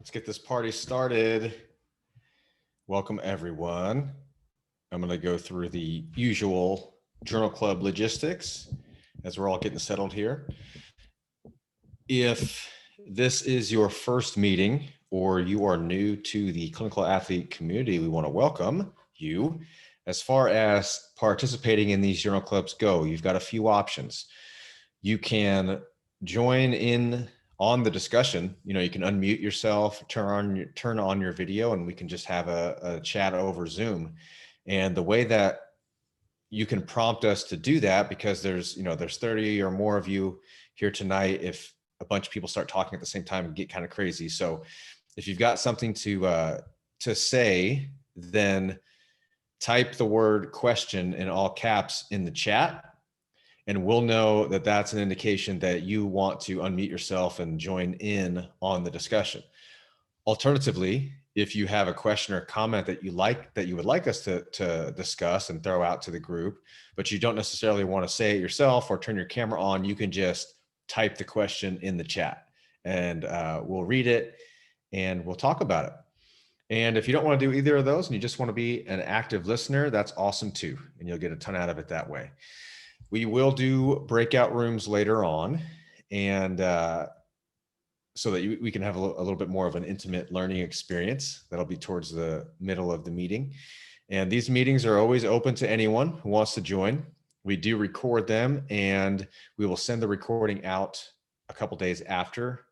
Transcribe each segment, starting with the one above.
Let's get this party started. Welcome, everyone. I'm going to go through the usual Journal Club logistics as we're all getting settled here. If this is your first meeting or you are new to the Clinical Athlete Community, we want to welcome you. As far as participating in these journal clubs go, you've got a few options. You can join in on the discussion. You can unmute yourself, turn on your video, and we can just have a chat over Zoom. And the way that you can prompt us to do that, because there's 30 or more of you here tonight, if a bunch of people start talking at the same time and get kind of crazy. So if you've got something to say, then type the word question in all caps in the chat, and we'll know that that's an indication that you want to unmute yourself and join in on the discussion. Alternatively, if you have a question or comment that you would like us to discuss and throw out to the group, but you don't necessarily want to say it yourself or turn your camera on, you can just type the question in the chat, and we'll read it and we'll talk about it. And if you don't want to do either of those and you just want to be an active listener, that's awesome too, and you'll get a ton out of it that way. We will do breakout rooms later on, and so that we can have a little bit more of an intimate learning experience. That'll be towards the middle of the meeting. And these meetings are always open to anyone who wants to join. We do record them, and we will send the recording out a couple days after,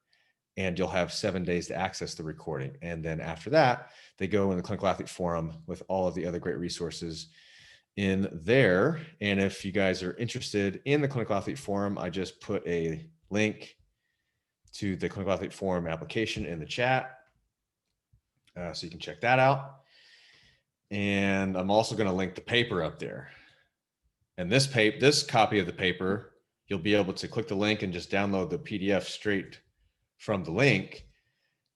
and you'll have 7 days to access the recording. And then after that, they go in the Clinical Athlete Forum with all of the other great resources in there. And if you guys are interested in the Clinical Athlete Forum, I just put a link to the Clinical Athlete Forum application in the chat, so you can check that out. And I'm also going to link the paper up there. And this copy of the paper, you'll be able to click the link and just download the PDF straight from the link.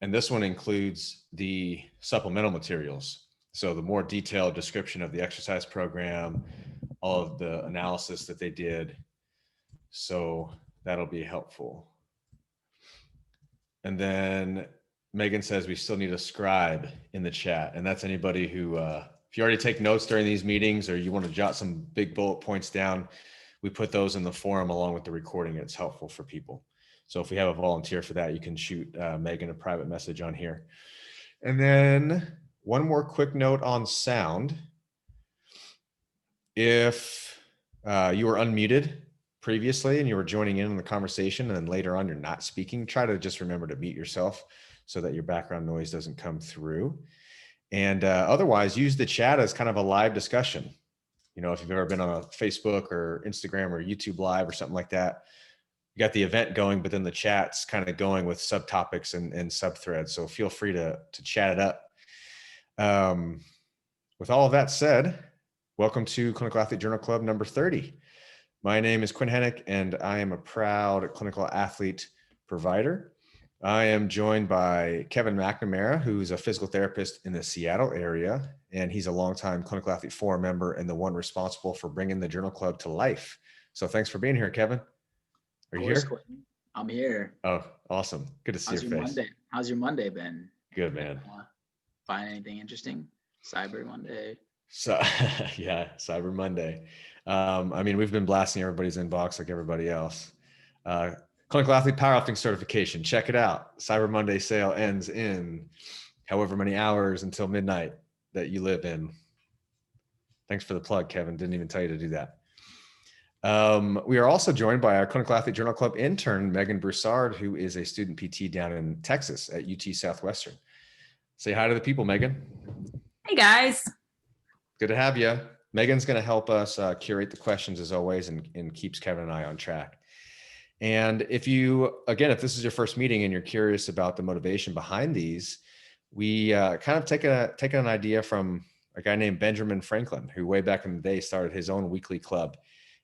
And this one includes the supplemental materials. So the more detailed description of the exercise program, all of the analysis that they did. So that'll be helpful. And then Megan says we still need a scribe in the chat. And that's anybody who, if you already take notes during these meetings or you want to jot some big bullet points down, we put those in the forum along with the recording. It's helpful for people. So if we have a volunteer for that, you can shoot Megan a private message on here. And then one more quick note on sound. If you were unmuted previously and you were joining in on the conversation and then later on you're not speaking, try to just remember to mute yourself so that your background noise doesn't come through. And otherwise, use the chat as kind of a live discussion. If you've ever been on a Facebook or Instagram or YouTube Live or something like that, you got the event going, but then the chat's kind of going with subtopics and subthreads. So feel free to chat it up. With all of that said, welcome to Clinical Athlete Journal Club number 30. My name is Quinn Hennick, and I am a proud clinical athlete provider. I am joined by Kevin McNamara, who's a physical therapist in the Seattle area, and he's a longtime Clinical Athlete Forum member and the one responsible for bringing the Journal Club to life. So thanks for being here, Kevin. Are you here? Quinn. I'm here. Oh, awesome. Good to see your face. How's your Monday been? Good, man. Find anything interesting? Cyber Monday. So yeah, Cyber Monday. We've been blasting everybody's inbox like everybody else. Clinical Athlete Powerlifting Certification. Check it out. Cyber Monday sale ends in however many hours until midnight that you live in. Thanks for the plug, Kevin. Didn't even tell you to do that. We are also joined by our Clinical Athlete Journal Club intern, Megan Broussard, who is a student PT down in Texas at UT Southwestern. Say hi to the people, Megan. Hey, guys. Good to have you. Megan's going to help us curate the questions as always and keeps Kevin and I on track. And if this is your first meeting and you're curious about the motivation behind these, we kind of taken an idea from a guy named Benjamin Franklin, who way back in the day started his own weekly club,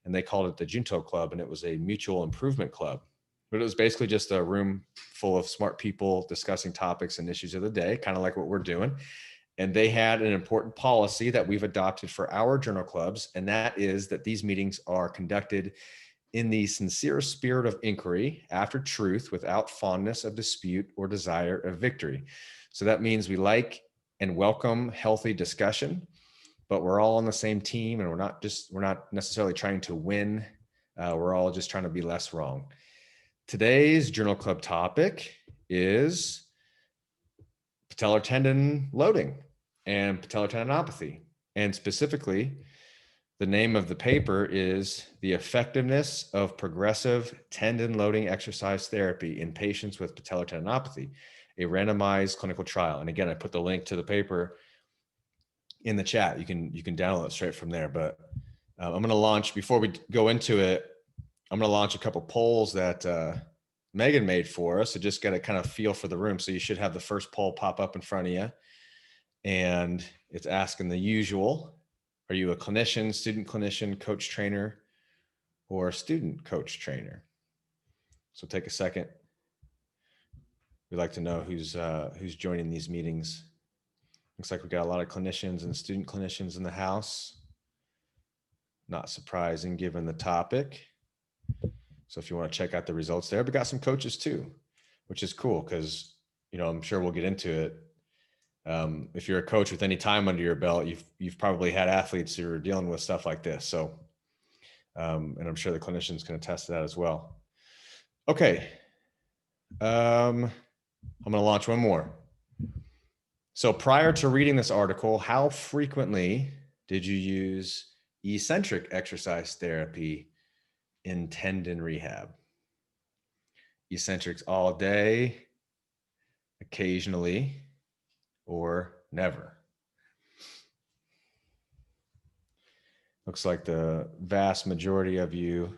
and they called it the Junto Club, and it was a mutual improvement club. But it was basically just a room full of smart people discussing topics and issues of the day, kind of like what we're doing. And they had an important policy that we've adopted for our journal clubs, and that is that these meetings are conducted in the sincere spirit of inquiry after truth without fondness of dispute or desire of victory. So that means we like and welcome healthy discussion, but we're all on the same team and we're not necessarily trying to win. We're all just trying to be less wrong. Today's journal club topic is patellar tendon loading and patellar tendinopathy. And specifically, the name of the paper is The Effectiveness of Progressive Tendon Loading Exercise Therapy in Patients with Patellar Tendinopathy, a randomized clinical trial. And again, I put the link to the paper in the chat. You can download it straight from there. But I'm going to launch, before we go into it, I'm going to launch a couple polls that Megan made for us to just get a kind of feel for the room. So you should have the first poll pop up in front of you. And it's asking the usual: are you a clinician, student clinician, coach trainer, or student coach trainer? So take a second. We'd like to know who's joining these meetings. Looks like we got a lot of clinicians and student clinicians in the house. Not surprising given the topic. So if you want to check out the results there, we got some coaches too, which is cool because, I'm sure we'll get into it. If you're a coach with any time under your belt, you've probably had athletes who are dealing with stuff like this. So, and I'm sure the clinicians can attest to that as well. Okay. I'm going to launch one more. So prior to reading this article, how frequently did you use eccentric exercise therapy in tendon rehab? Eccentrics all day, occasionally, or never? Looks like the vast majority of you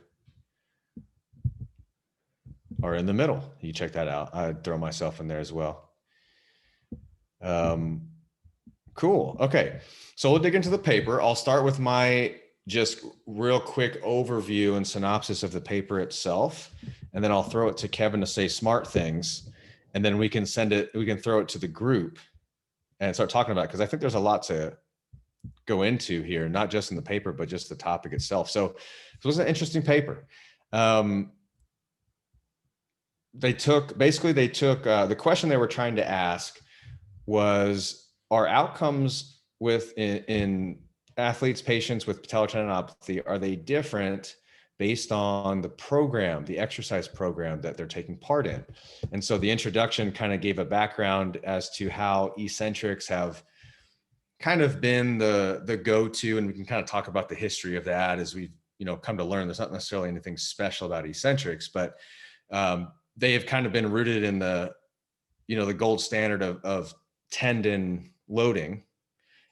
are in the middle. You check that out. I'd throw myself in there as well. Cool. Okay. So we'll dig into the paper. I'll start with my just real quick overview and synopsis of the paper itself. And then I'll throw it to Kevin to say smart things. And then we can throw it to the group and start talking about it, because I think there's a lot to go into here, not just in the paper, but just the topic itself. So it was an interesting paper. They took the question they were trying to ask was, are outcomes in athletes, patients with patellar tendinopathy, are they different based on the exercise program that they're taking part in? And so the introduction kind of gave a background as to how eccentrics have kind of been the go-to, and we can kind of talk about the history of that as we've come to learn. There's not necessarily anything special about eccentrics, but they have kind of been rooted in the gold standard of tendon loading.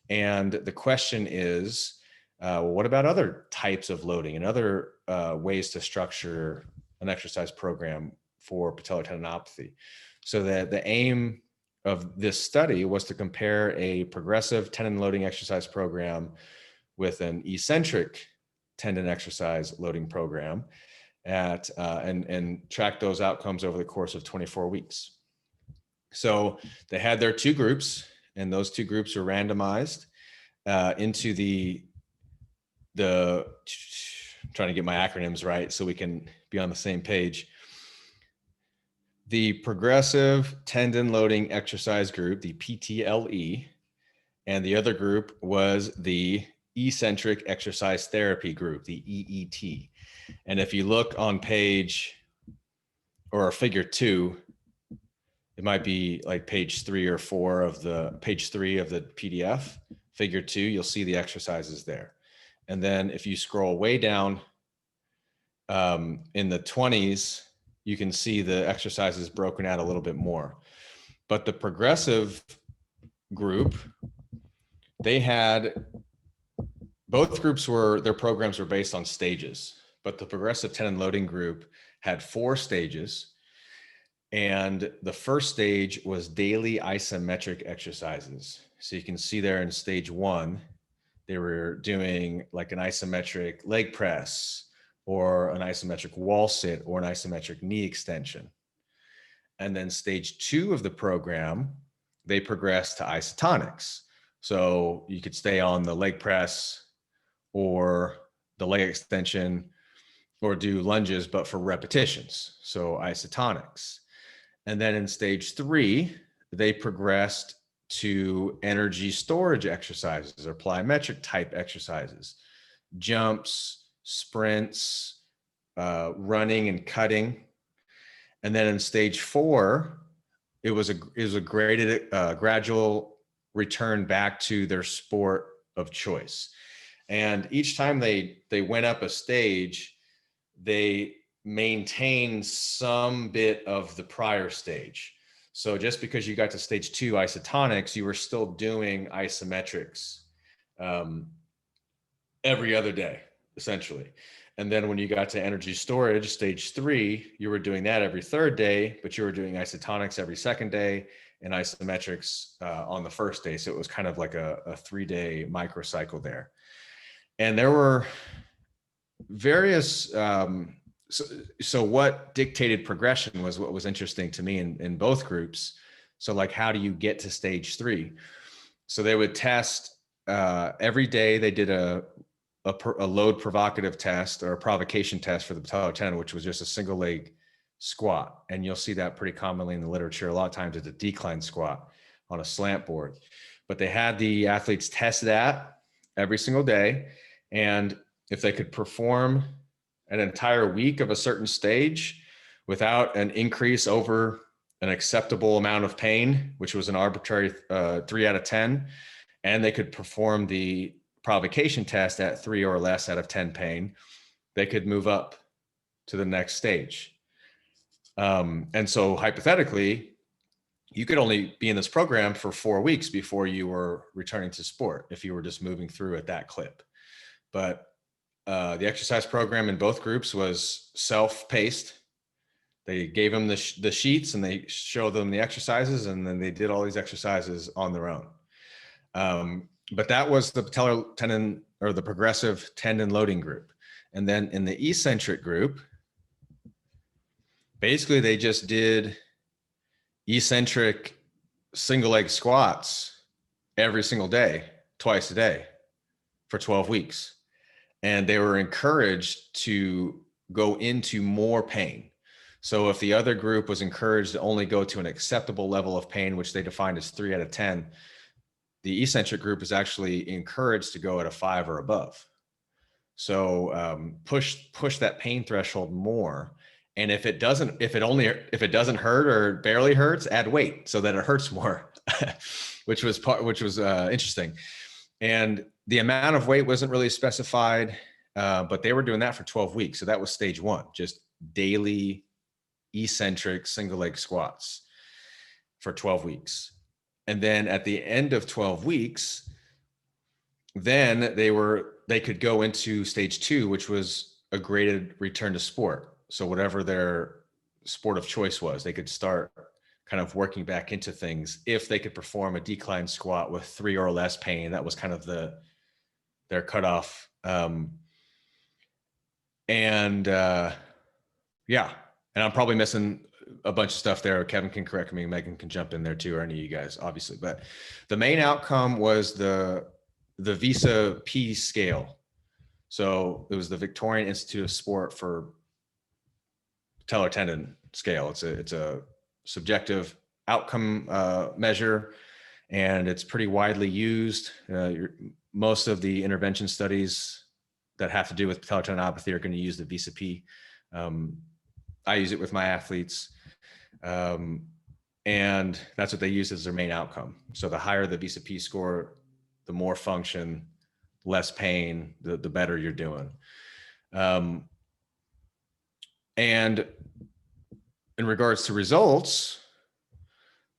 And the question is, what about other types of loading and other ways to structure an exercise program for patellar tendinopathy? So that the aim of this study was to compare a progressive tendon loading exercise program with an eccentric tendon exercise loading program and track those outcomes over the course of 24 weeks. So they had their two groups, and those two groups were randomized into the trying to get my acronyms right so we can be on the same page. The progressive tendon loading exercise group, the PTLE, and the other group was the eccentric exercise therapy group, the EET. And if you look on page or figure 2, it might be like page 3 or 4 of the PDF, figure 2, you'll see the exercises there. And then if you scroll way down in the 20s, you can see the exercises broken out a little bit more. But the progressive group, both groups their programs were based on stages, but the progressive tendon loading group had 4 stages. And the first stage was daily isometric exercises. So you can see there in stage 1, they were doing like an isometric leg press or an isometric wall sit or an isometric knee extension. And then stage 2 of the program, they progressed to isotonics. So you could stay on the leg press or the leg extension or do lunges, but for repetitions. So isotonics. And then in stage 3, they progressed to energy storage exercises or plyometric type exercises, jumps, sprints, running and cutting. And then in stage 4, it was a graded gradual return back to their sport of choice. And each time they went up a stage, they maintained some bit of the prior stage. So just because you got to stage 2 isotonics, you were still doing isometrics every other day, essentially. And then when you got to energy storage, stage 3, you were doing that every third day, but you were doing isotonics every second day and isometrics on the first day. So it was kind of like a 3-day microcycle there. And there were various, so what dictated progression was what was interesting to me in both groups. So like, how do you get to stage 3? So they would test every day. They did a load provocative test or a provocation test for the patellar tendon, which was just a single leg squat. And you'll see that pretty commonly in the literature. A lot of times it's a decline squat on a slant board, but they had the athletes test that every single day. And if they could perform an entire week of a certain stage without an increase over an acceptable amount of pain, which was an arbitrary 3 out of 10, and they could perform the provocation test at 3 or less out of 10 pain, they could move up to the next stage. And so hypothetically, you could only be in this program for 4 weeks before you were returning to sport if you were just moving through at that clip. But the exercise program in both groups was self-paced. They gave them the sheets and they showed them the exercises, and then they did all these exercises on their own. But that was the patellar tendon or the progressive tendon loading group. And then in the eccentric group, basically they just did eccentric single leg squats every single day, twice a day for 12 weeks. And they were encouraged to go into more pain. So if the other group was encouraged to only go to an acceptable level of pain, which they defined as 3 out of 10, the eccentric group is actually encouraged to go at a 5 or above. So push that pain threshold more. And if it doesn't hurt or barely hurts, add weight so that it hurts more, which was interesting. And the amount of weight wasn't really specified, but they were doing that for 12 weeks. So that was stage 1, just daily eccentric single leg squats for 12 weeks. And then at the end of 12 weeks, then they could go into stage 2, which was a graded return to sport. So whatever their sport of choice was, they could start kind of working back into things if they could perform a decline squat with 3 or less pain. That was kind of their cutoff. Yeah. And I'm probably missing a bunch of stuff there. Kevin can correct me. Megan can jump in there too, or any of you guys, obviously. But the main outcome was the Visa P scale. So it was the Victorian Institute of Sport for patellar tendon scale. It's a subjective outcome measure, and it's pretty widely used. Most of the intervention studies that have to do with patellar tendinopathy are going to use the Visa P. I use it with my athletes, and that's what they use as their main outcome. So the higher the Visa P score, the more function, less pain, the better you're doing. And in regards to results,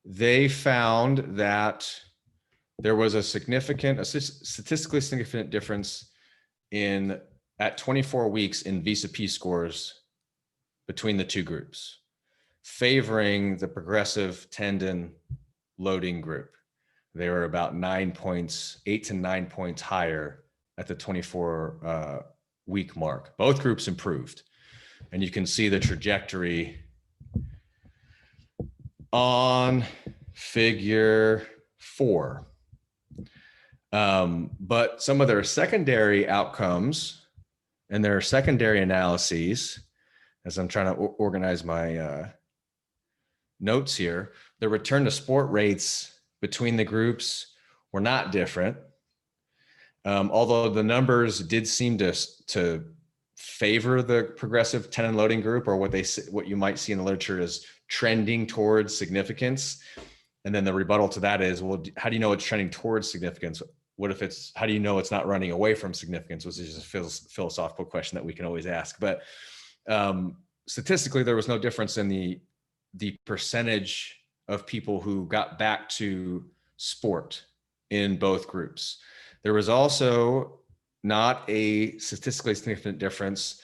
they found that there was a statistically significant difference at 24 weeks in Visa P scores between the two groups, favoring the progressive tendon loading group. They were about 8 to 9 points higher at the 24 week mark. Both groups improved. And you can see the trajectory on figure 4. But some of their secondary outcomes And there are secondary analyses, as I'm trying to organize my notes here. The return to sport rates between the groups were not different, although the numbers did seem to favor the progressive tendon loading group, or what you might see in the literature is trending towards significance. And then the rebuttal to that is, well, how do you know it's trending towards significance? What if how do you know it's not running away from significance? Which is just a philosophical question that we can always ask. But statistically, there was no difference in the percentage of people who got back to sport in both groups. There was also not a statistically significant difference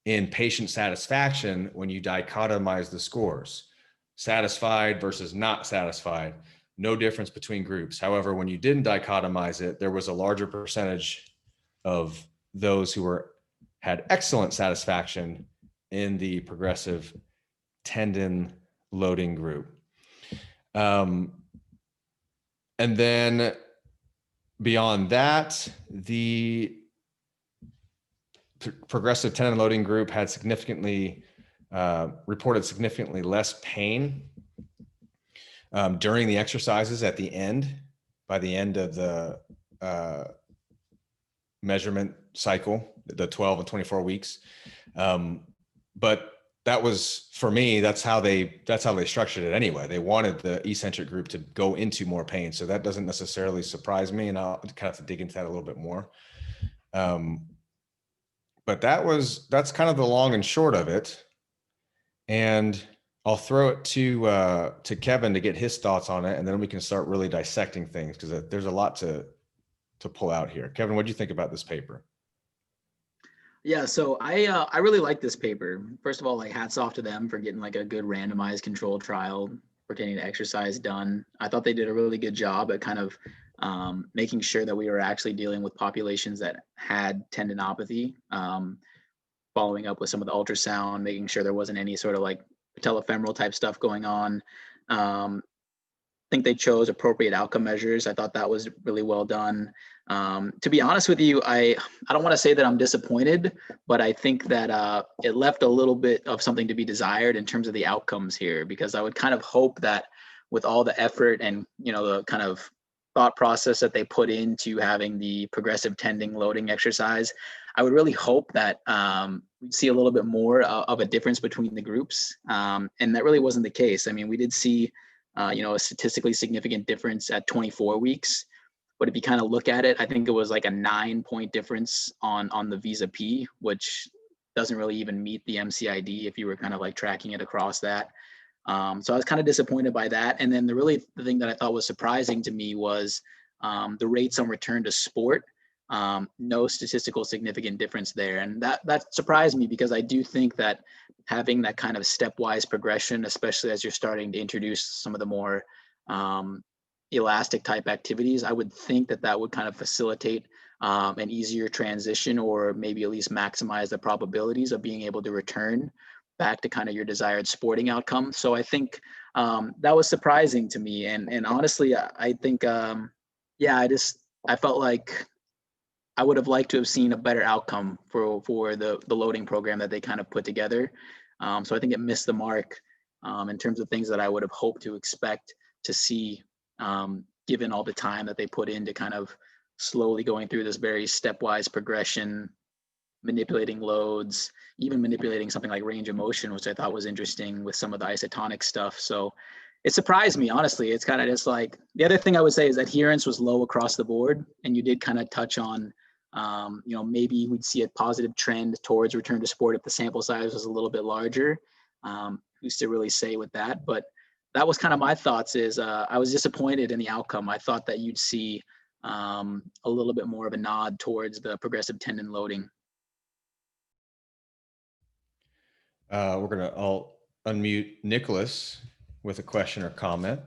in patient satisfaction when you dichotomize the scores. Satisfied versus not satisfied, no difference between groups. However, when you didn't dichotomize it, there was a larger percentage of those who had excellent satisfaction in the progressive tendon loading group. And then beyond that, the progressive tendon loading group had reported significantly less pain during the exercises by the end of the measurement cycle, the 12 and 24 weeks. But that was, for me, that's how they structured it anyway. They wanted the eccentric group to go into more pain. So that doesn't necessarily surprise me. And I'll kind of have to dig into that a little bit more. But that's kind of the long and short of it. And I'll throw it to Kevin to get his thoughts on it. And then we can start really dissecting things, because there's a lot to pull out here. Kevin, what do you think about this paper? Yeah, so I really like this paper. First of all, like, hats off to them for getting like a good randomized controlled trial pertaining to exercise done. I thought they did a really good job at kind of making sure that we were actually dealing with populations that had tendinopathy, following up with some of the ultrasound, making sure there wasn't any sort of like patellofemoral type stuff going on. I think they chose appropriate outcome measures. I thought that was really well done. To be honest with you, I don't want to say that I'm disappointed, but I think that it left a little bit of something to be desired in terms of the outcomes here, because I would kind of hope that with all the effort and, you know, the kind of thought process that they put into having the progressive tendon loading exercise, I would really hope that we'd see a little bit more of a difference between the groups. And that really wasn't the case. I mean, we did see a statistically significant difference at 24 weeks. But if you kind of look at it, I think it was like a 9-point difference on the Visa P, which doesn't really even meet the MCID if you were kind of like tracking it across that. So I was kind of disappointed by that. And then the thing that I thought was surprising to me was the rates on return to sport. No statistical significant difference there. And that surprised me, because I do think that having that kind of stepwise progression, especially as you're starting to introduce some of the more elastic type activities, I would think that would kind of facilitate an easier transition, or maybe at least maximize the probabilities of being able to return back to kind of your desired sporting outcome. So I think that was surprising to me. And honestly, I think, I felt like I would have liked to have seen a better outcome for the loading program that they kind of put together. So I think it missed the mark in terms of things that I would have hoped to expect to see, given all the time that they put into kind of slowly going through this very stepwise progression, manipulating loads, even manipulating something like range of motion, which I thought was interesting with some of the isotonic stuff. So it surprised me, honestly. It's kind of just like, the other thing I would say is adherence was low across the board. And you did kind of touch on, maybe we'd see a positive trend towards return to sport if the sample size was a little bit larger. Who's to really say with that? But that was kind of my thoughts. Is I was disappointed in the outcome. I thought that you'd see a little bit more of a nod towards the progressive tendon loading. I'll unmute Nicholas with a question or comment.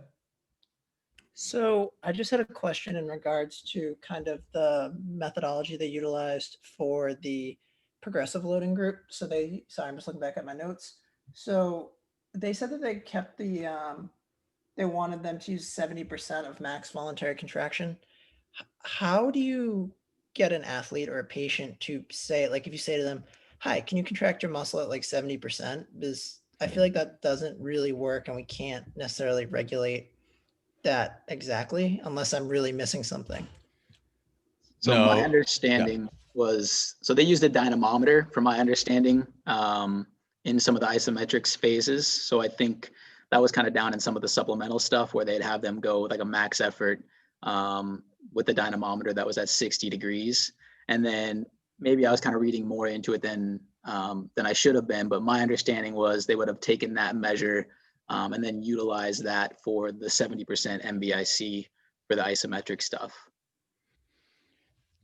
So I just had a question in regards to kind of the methodology they utilized for the progressive loading group. So sorry, I'm just looking back at my notes. So they said that they kept they wanted them to use 70% of max voluntary contraction. How do you get an athlete or a patient to say, like, if you say to them, hi, can you contract your muscle at like 70%? Because I feel like that doesn't really work and we can't necessarily regulate that exactly unless I'm really missing something. So my No. understanding was, so they used a dynamometer from my understanding in some of the isometrics phases. So I think that was kind of down in some of the supplemental stuff where they'd have them go with like a max effort with the dynamometer that was at 60 degrees. And then maybe I was kind of reading more into it than I should have been. But my understanding was they would have taken that measure and then utilized that for the 70% MBIC for the isometric stuff.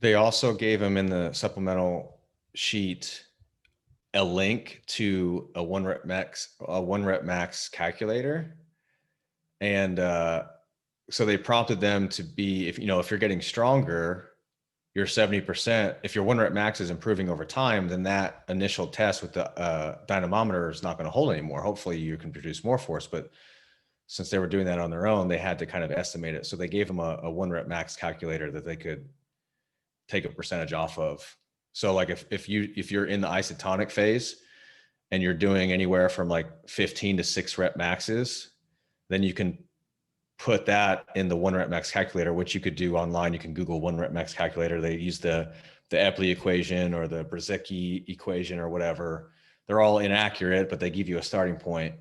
They also gave him in the supplemental sheet a link to a one rep max calculator. And so they prompted them to be, if you're getting stronger, your 70%, if your one rep max is improving over time, then that initial test with the dynamometer is not going to hold anymore. Hopefully you can produce more force, but since they were doing that on their own, they had to kind of estimate it. So they gave them a one rep max calculator that they could take a percentage off of. So like if you're in the isotonic phase and you're doing anywhere from like 15 to 6 rep maxes, then you can put that in the one rep max calculator, which you could do online. You can Google one rep max calculator. They use the Epley equation or the Brzezicki equation or whatever. They're all inaccurate, but they give you a starting point.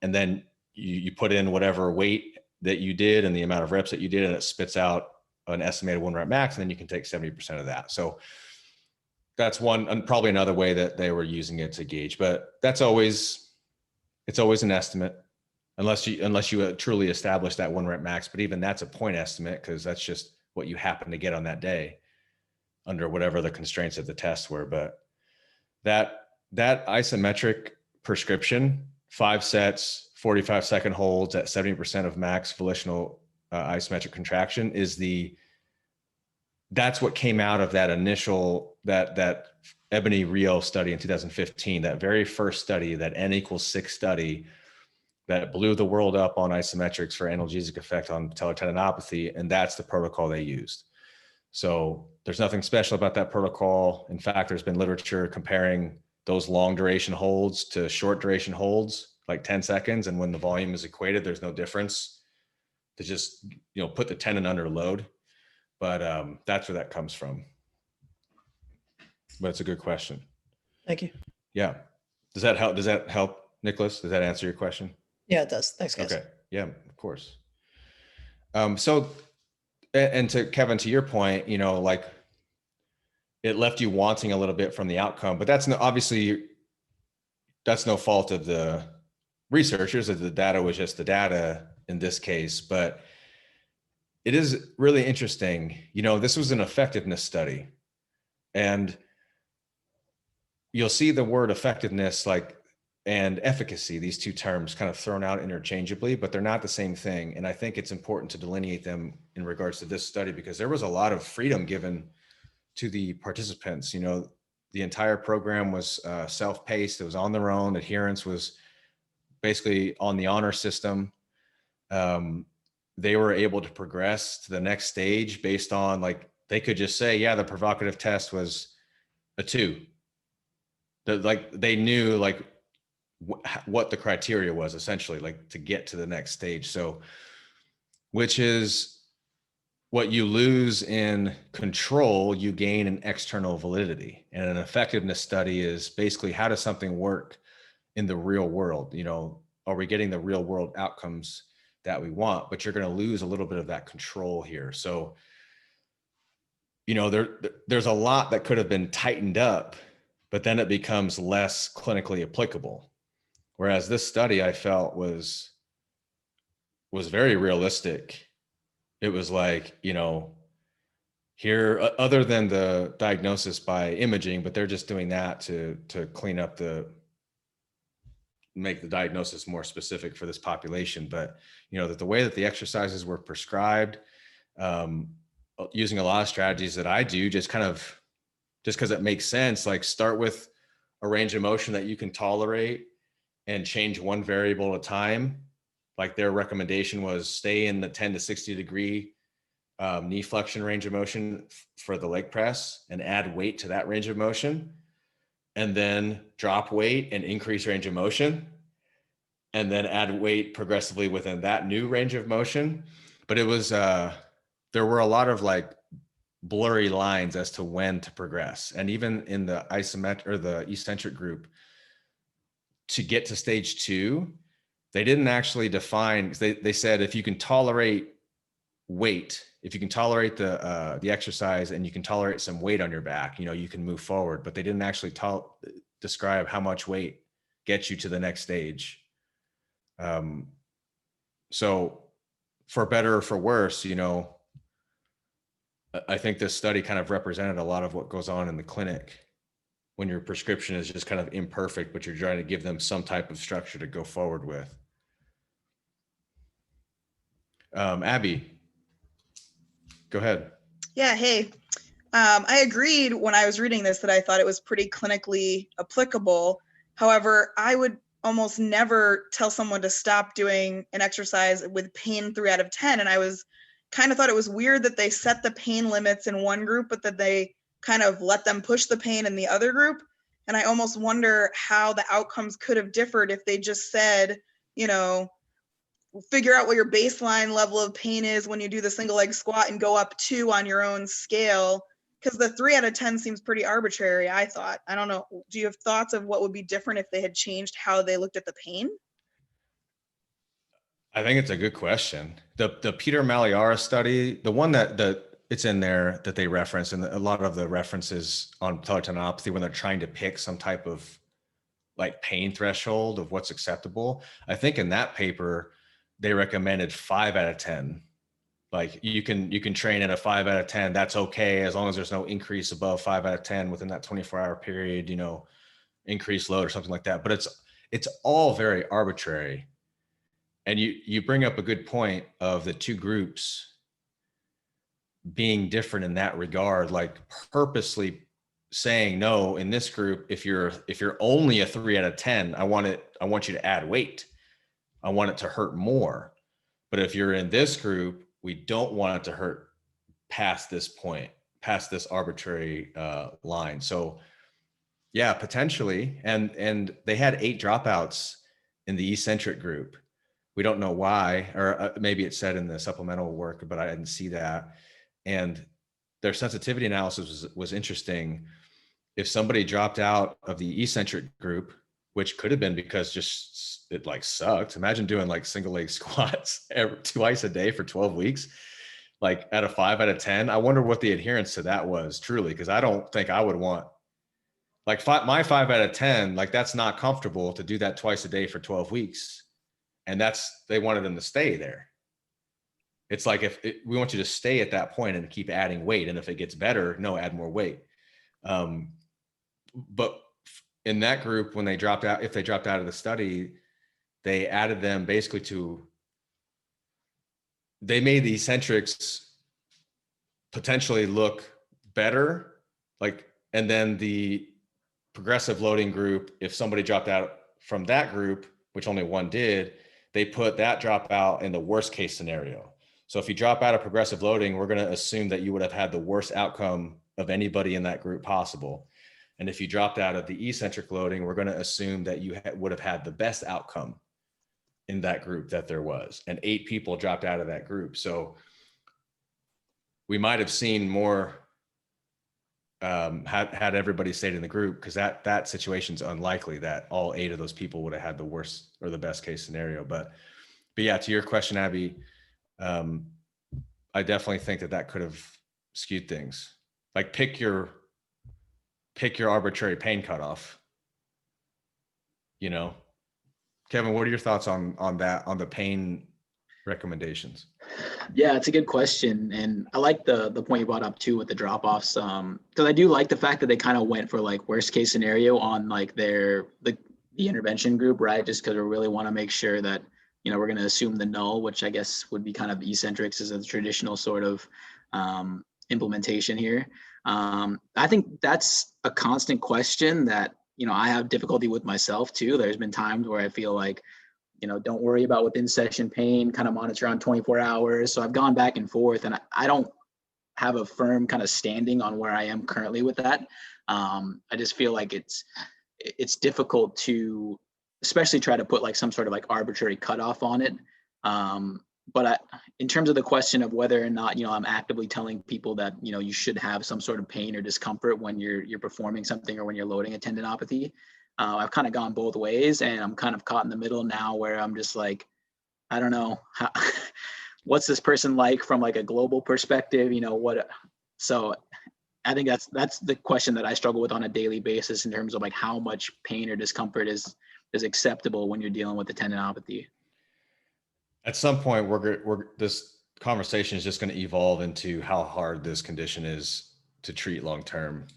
And then you put in whatever weight that you did and the amount of reps that you did, and it spits out an estimated one rep max, and then you can take 70% of that. So that's one, and probably another way that they were using it to gauge, but it's always an estimate unless you truly establish that one rep max. But even that's a point estimate because that's just what you happen to get on that day under whatever the constraints of the test were. But that isometric prescription, 5 sets, 45-second holds at 70% of max volitional isometric contraction that's what came out of that initial, that Ebony Rio study in 2015, that very first study, that N=6 study that blew the world up on isometrics for analgesic effect on patellar tendinopathy. And that's the protocol they used. So there's nothing special about that protocol. In fact, there's been literature comparing those long duration holds to short duration holds, like 10 seconds. And when the volume is equated, there's no difference to just, put the tendon under load. But that's where that comes from. But it's a good question. Thank you. Yeah. Does that help, Nicholas? Does that answer your question? Yeah, it does. Thanks, guys. Okay. Yeah, of course. So, and to Kevin, to your point, like it left you wanting a little bit from the outcome, but that's obviously no fault of the researchers. The data was just the data in this case, but it is really interesting. This was an effectiveness study, and you'll see the word effectiveness and efficacy, these two terms kind of thrown out interchangeably, but they're not the same thing. And I think it's important to delineate them in regards to this study because there was a lot of freedom given to the participants. The entire program was self-paced. It was on their own. Adherence was basically on the honor system. They were able to progress to the next stage based on they could just say, yeah, the provocative test was a 2. They knew what the criteria was essentially to get to the next stage. So, which is what you lose in control, you gain in external validity. And an effectiveness study is basically, how does something work in the real world? Are we getting the real world outcomes that we want? But you're going to lose a little bit of that control here. So, there's a lot that could have been tightened up, but then it becomes less clinically applicable. Whereas this study I felt was very realistic. It was here, other than the diagnosis by imaging, but they're just doing that to clean up make the diagnosis more specific for this population. But, that the way that the exercises were prescribed, using a lot of strategies that I do, just because it makes sense, start with a range of motion that you can tolerate and change one variable at a time. Their recommendation was stay in the 10 to 60 degree knee flexion range of motion for the leg press and add weight to that range of motion, and then drop weight and increase range of motion, and then add weight progressively within that new range of motion. But it was, there were a lot of like blurry lines as to when to progress. And even in the isometric or the eccentric group, to get to stage 2, they didn't actually define, they said, if you can tolerate weight, if you can tolerate the exercise and you can tolerate some weight on your back, you can move forward. But they didn't actually describe how much weight gets you to the next stage. So for better or for worse, I think this study kind of represented a lot of what goes on in the clinic when your prescription is just kind of imperfect, but you're trying to give them some type of structure to go forward with. Abby, go ahead. Yeah, hey. I agreed when I was reading this that I thought it was pretty clinically applicable. However, I would almost never tell someone to stop doing an exercise with pain 3 out of 10. And I was kind of thought it was weird that they set the pain limits in one group, but that they kind of let them push the pain in the other group. And I almost wonder how the outcomes could have differed if they just said, figure out what your baseline level of pain is when you do the single leg squat and go up 2 on your own scale. Because the 3 out of 10 seems pretty arbitrary, I thought. I don't know. Do you have thoughts of what would be different if they had changed how they looked at the pain? I think it's a good question. The Peter Maliara study, the one that it's in there that they reference, and a lot of the references on patellar tendinopathy when they're trying to pick some type of like pain threshold of what's acceptable. I think in that paper, they recommended 5 out of 10. Like you can train at a 5 out of 10. That's okay. As long as there's no increase above 5 out of 10 within that 24-hour period, increased load or something like that. But it's all very arbitrary. And you bring up a good point of the 2 groups being different in that regard, like purposely saying, no, in this group, if you're only a 3 out of 10, I want you to add weight. I want it to hurt more. But if you're in this group, we don't want it to hurt past this point, past this arbitrary line. So yeah, potentially. And they had 8 dropouts in the eccentric group. We don't know why, or maybe it said in the supplemental work, but I didn't see that. And their sensitivity analysis was interesting. If somebody dropped out of the eccentric group, which could have been because just it like sucked. Imagine doing like single leg squats twice a day for 12 weeks, like at a 5 out of 10. I wonder what the adherence to that was truly, because I don't think I would want like my 5 out of 10, like that's not comfortable to do that twice a day for 12 weeks. And they wanted them to stay there. It's like we want you to stay at that point and keep adding weight. And if it gets better, no, add more weight. But in that group, if they dropped out of the study, they added them basically they made the eccentrics potentially look better. And then the progressive loading group, if somebody dropped out from that group, which only one did, they put that dropout in the worst case scenario. So if you drop out of progressive loading, we're going to assume that you would have had the worst outcome of anybody in that group possible. And if you dropped out of the eccentric loading, we're going to assume that you would have had the best outcome in that group that there was. And 8 people dropped out of that group. So we might have seen more had everybody stayed in the group, because that situation's unlikely that all 8 of those people would have had the worst or the best case scenario. But yeah, to your question, Abby, I definitely think that could have skewed things. Like pick your arbitrary pain cutoff. Kevin, what are your thoughts on that, on the pain recommendations? Yeah, it's a good question. And I like the point you brought up too with the drop-offs. Because I do like the fact that they kind of went for like worst case scenario on like the intervention group, right? Just because we really want to make sure that, we're going to assume the null, which I guess would be kind of eccentrics as a traditional sort of implementation here. I think that's a constant question that, I have difficulty with myself too. There's been times where I feel like don't worry about within session pain, kind of monitor on 24 hours. So I've gone back and forth, and I don't have a firm kind of standing on where I am currently with that. I just feel like it's difficult to especially try to put like some sort of like arbitrary cutoff on it. But in terms of the question of whether or not, I'm actively telling people that, you should have some sort of pain or discomfort when you're performing something or when you're loading a tendinopathy, I've kind of gone both ways, and I'm kind of caught in the middle now where I'm just like, I don't know, what's this person like from like a global perspective, so I think that's the question that I struggle with on a daily basis in terms of like how much pain or discomfort is acceptable when you're dealing with the tendinopathy. At some point, this conversation is just going to evolve into how hard this condition is to treat long term.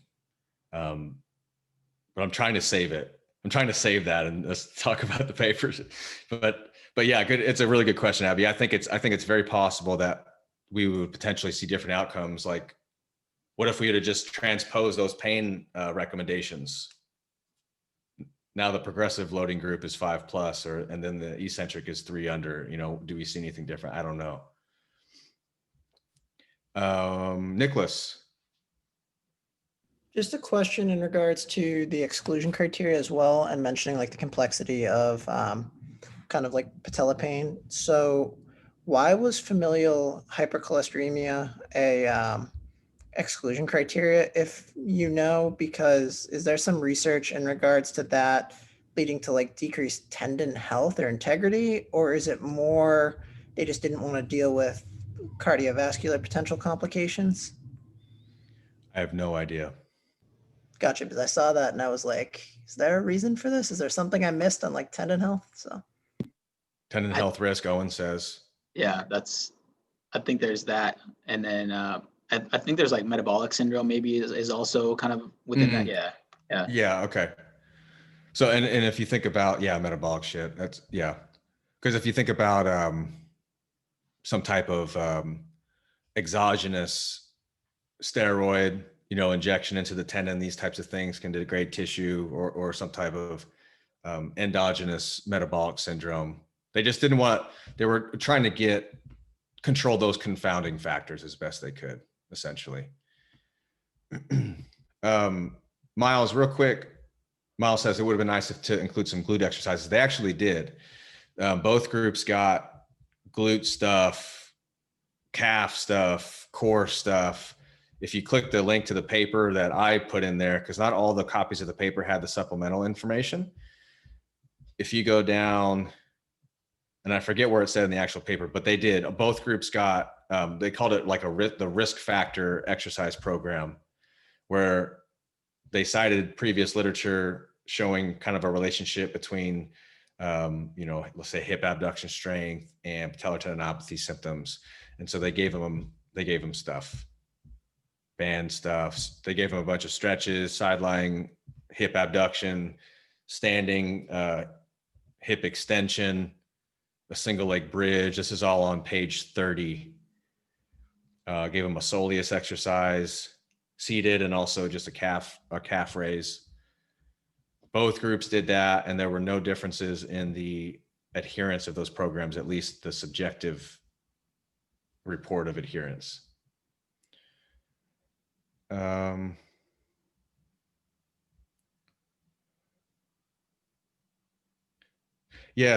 But I'm trying to save it. I'm trying to save that, and let's talk about the papers. But yeah, good. It's a really good question, Abby. I think it's very possible that we would potentially see different outcomes. Like, what if we had to just transpose those pain recommendations? Now the progressive loading group is 5+, and then the eccentric is 3 under. Do we see anything different? I don't know. Nicholas. Just a question in regards to the exclusion criteria as well, and mentioning like the complexity of kind of like patella pain. So why was familial hypercholesteremia a exclusion criteria, if because is there some research in regards to that leading to like decreased tendon health or integrity, or is it more they just didn't want to deal with cardiovascular potential complications? I have no idea. Gotcha, because I saw that and I was like, is there a reason for this? Is there something I missed on like tendon health? So tendon health risk, Owen says. Yeah, I think there's that. And then I think there's like metabolic syndrome maybe is also kind of within that. Yeah. Okay. So, and if you think about, metabolic shit, that's, because if you think about some type of exogenous steroid, injection into the tendon, these types of things can degrade tissue, or some type of endogenous metabolic syndrome. They just didn't they were trying to control those confounding factors as best they could, essentially. Miles, real quick. Miles says it would have been nice to include some glute exercises. They actually did. Both groups got glute stuff, calf stuff, core stuff. If you click the link to the paper that I put in there, because not all the copies of the paper had the supplemental information. If you go down, and I forget where it said in the actual paper, but they did. Both groups got, they called it like the risk factor exercise program, where they cited previous literature showing kind of a relationship between, let's say hip abduction strength and patellar tendinopathy symptoms. And so they gave them stuff, band stuff. They gave them a bunch of stretches, sideline hip abduction, standing hip extension, a single leg bridge. This is all on page 30. Gave them a soleus exercise, seated, and also just a calf raise. Both groups did that, and there were no differences in the adherence of those programs, at least the subjective report of adherence.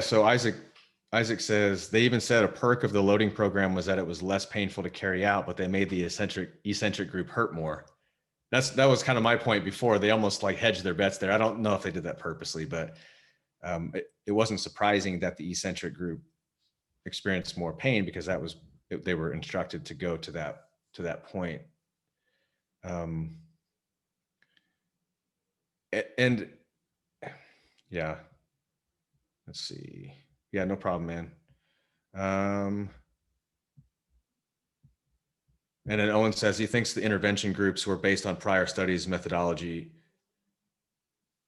So Isaac says they even said a perk of the loading program was that it was less painful to carry out, but they made the eccentric group hurt more. That was kind of my point before. They almost like hedged their bets there. I don't know if they did that purposely, but it wasn't surprising that the eccentric group experienced more pain, because they were instructed to go to that point. Let's see. Yeah, no problem, man. And then Owen says he thinks the intervention groups were based on prior studies methodology,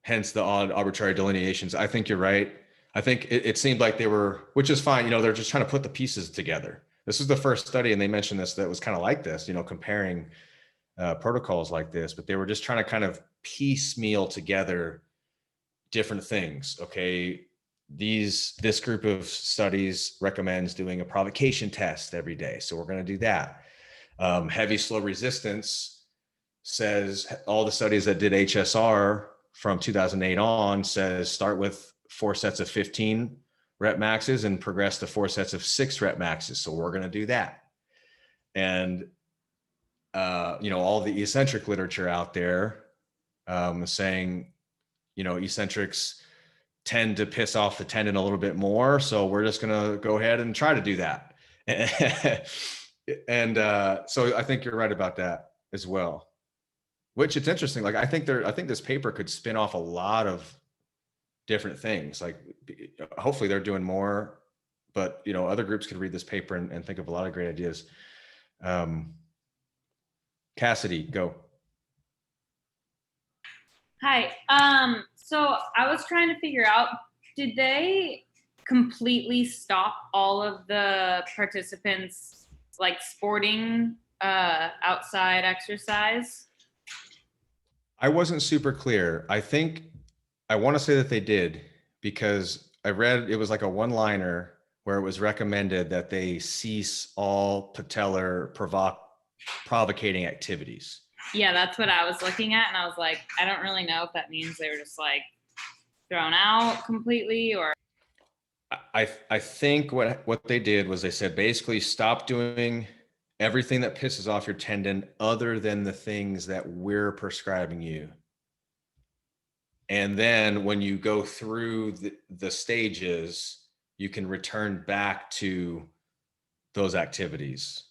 hence the odd arbitrary delineations. I think you're right. I think it seemed like they were, which is fine. They're just trying to put the pieces together. This was the first study, and they mentioned this, that was kind of like this, comparing protocols like this, but they were just trying to kind of piecemeal together different things. Okay, this group of studies recommends doing a provocation test every day. So we're going to do that. Heavy slow resistance says, all the studies that did HSR from 2008 on says start with 4 sets of 15 rep maxes and progress to 4 sets of 6 rep maxes. So we're going to do that. And all the eccentric literature out there saying, eccentrics tend to piss off the tendon a little bit more. So we're just going to go ahead and try to do that. And so I think you're right about that as well, which it's interesting. Like, I think this paper could spin off a lot of different things. Like, hopefully they're doing more, but other groups could read this paper and think of a lot of great ideas. Cassidy, go. Hi. So I was trying to figure out, did they completely stop all of the participants like sporting outside exercise? I wasn't super clear. I want to say that they did, because I read it was like a one-liner where it was recommended that they cease all patellar provocating activities. Yeah, that's what I was looking at. And I was like, I don't really know if that means they were just like thrown out completely, or. I think what they did was they said, basically stop doing everything that pisses off your tendon other than the things that we're prescribing you. And then when you go through the stages, you can return back to those activities.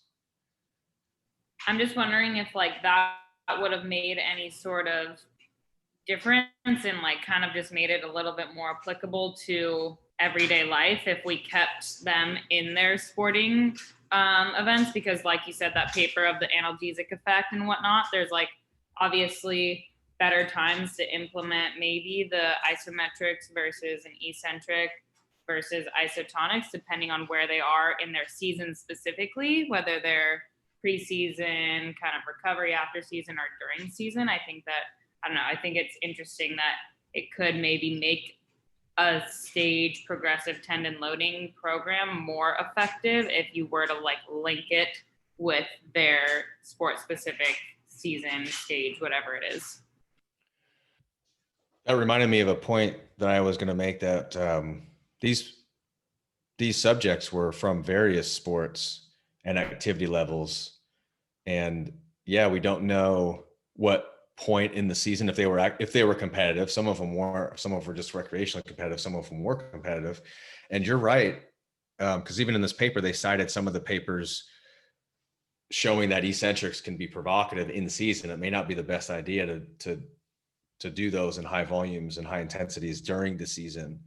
I'm just wondering if like that would have made any sort of difference and like kind of just made it a little bit more applicable to everyday life if we kept them in their sporting events, because like you said, that paper of the analgesic effect and whatnot, there's like obviously better times to implement maybe the isometrics versus an eccentric versus isotonics, depending on where they are in their season specifically, whether they're preseason, kind of recovery after season, or during season. I think it's interesting that it could maybe make a stage progressive tendon loading program more effective if you were to like link it with their sport specific season stage, whatever it is. That reminded me of a point that I was going to make, that these subjects were from various sports and activity levels. And yeah, we don't know what point in the season, if they were competitive. Some of them were just recreationally competitive. Some of them were competitive. And you're right. Because even in this paper, they cited some of the papers showing that eccentrics can be provocative in season. It may not be the best idea to do those in high volumes and high intensities during the season,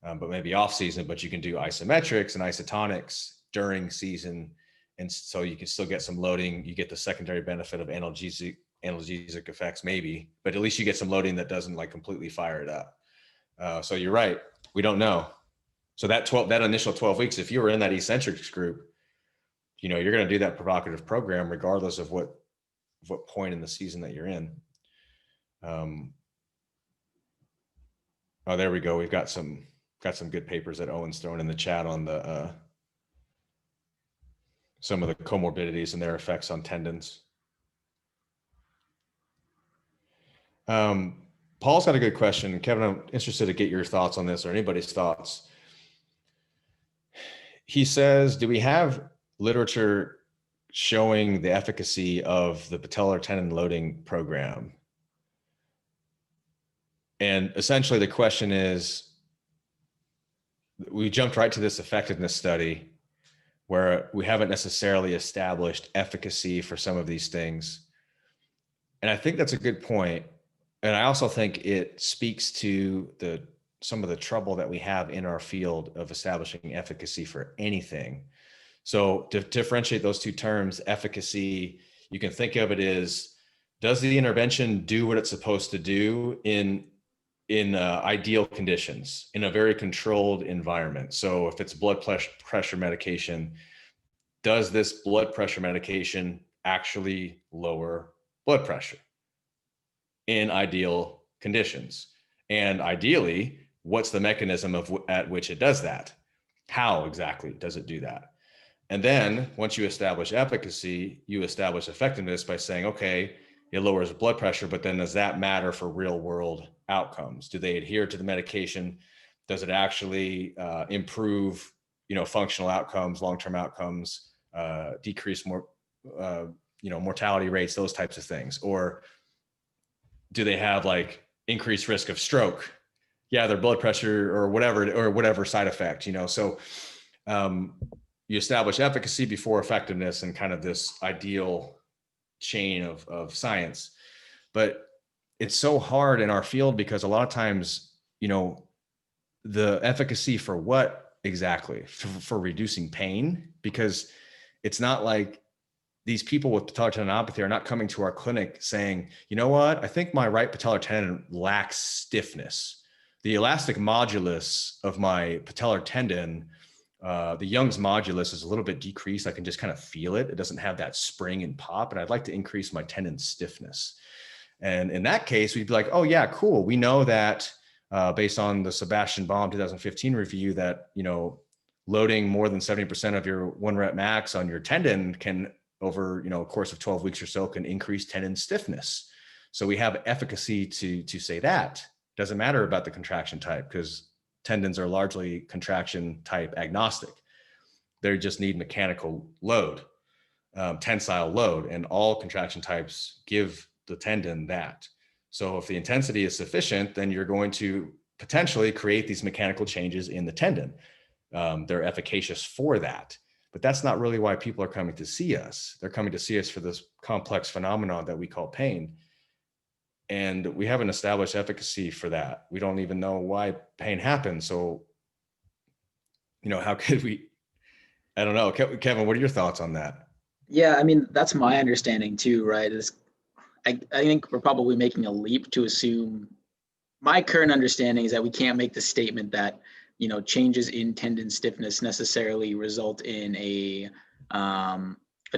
but maybe off season. But you can do isometrics and isotonics during season, and so you can still get some loading. You get the secondary benefit of analgesic effects, maybe, but at least you get some loading that doesn't like completely fire it up. So you're right, we don't know. So that initial 12 weeks, if you were in that eccentrics group, you're going to do that provocative program regardless of what point in the season that you're in. Oh, there we go. We've got some good papers that Owen's thrown in the chat on the some of the comorbidities and their effects on tendons. Paul's got a good question. Kevin, I'm interested to get your thoughts on this, or anybody's thoughts. He says, do we have literature showing the efficacy of the patellar tendon loading program? And essentially the question is, we jumped right to this effectiveness study where we haven't necessarily established efficacy for some of these things. And I think that's a good point. And I also think it speaks to some of the trouble that we have in our field of establishing efficacy for anything. So to differentiate those two terms, efficacy, you can think of it as, does the intervention do what it's supposed to do in ideal conditions, in a very controlled environment? So if it's blood pressure medication, does this blood pressure medication actually lower blood pressure in ideal conditions? And ideally, what's the mechanism at which it does that? How exactly does it do that? And then once you establish efficacy, you establish effectiveness by saying, okay, it lowers blood pressure, but then does that matter for real world outcomes? Do they adhere to the medication? Does it actually improve, functional outcomes, long-term outcomes, decrease mortality rates, those types of things? Or do they have like increased risk of stroke? Yeah, their blood pressure or whatever side effect, So you establish efficacy before effectiveness and kind of this ideal chain of science. But it's so hard in our field because a lot of times, the efficacy for what exactly? For reducing pain? Because it's not like these people with patellar tendinopathy are not coming to our clinic saying, you know what, I think my right patellar tendon lacks stiffness. The elastic modulus of my patellar tendon, the Young's modulus is a little bit decreased. I can just kind of feel it. It doesn't have that spring and pop, and I'd like to increase my tendon stiffness. And in that case, we'd be like, oh yeah, cool. We know that based on the Sebastian Baum 2015 review that, loading more than 70% of your 1 rep max on your tendon can over, a course of 12 weeks or so can increase tendon stiffness. So we have efficacy to say that. Doesn't matter about the contraction type because tendons are largely contraction type agnostic. They just need mechanical load, tensile load, and all contraction types give the tendon that. So if the intensity is sufficient, then you're going to potentially create these mechanical changes in the tendon. They're efficacious for that, but that's not really why people are coming to see us. They're coming to see us for this complex phenomenon that we call pain. And we haven't established efficacy for that. We don't even know why pain happens. So, how could we, I don't know. Kevin, what are your thoughts on that? Yeah, I mean, that's my understanding too, right? I think we're probably making a leap to assume, my current understanding is that we can't make the statement that, changes in tendon stiffness necessarily result in a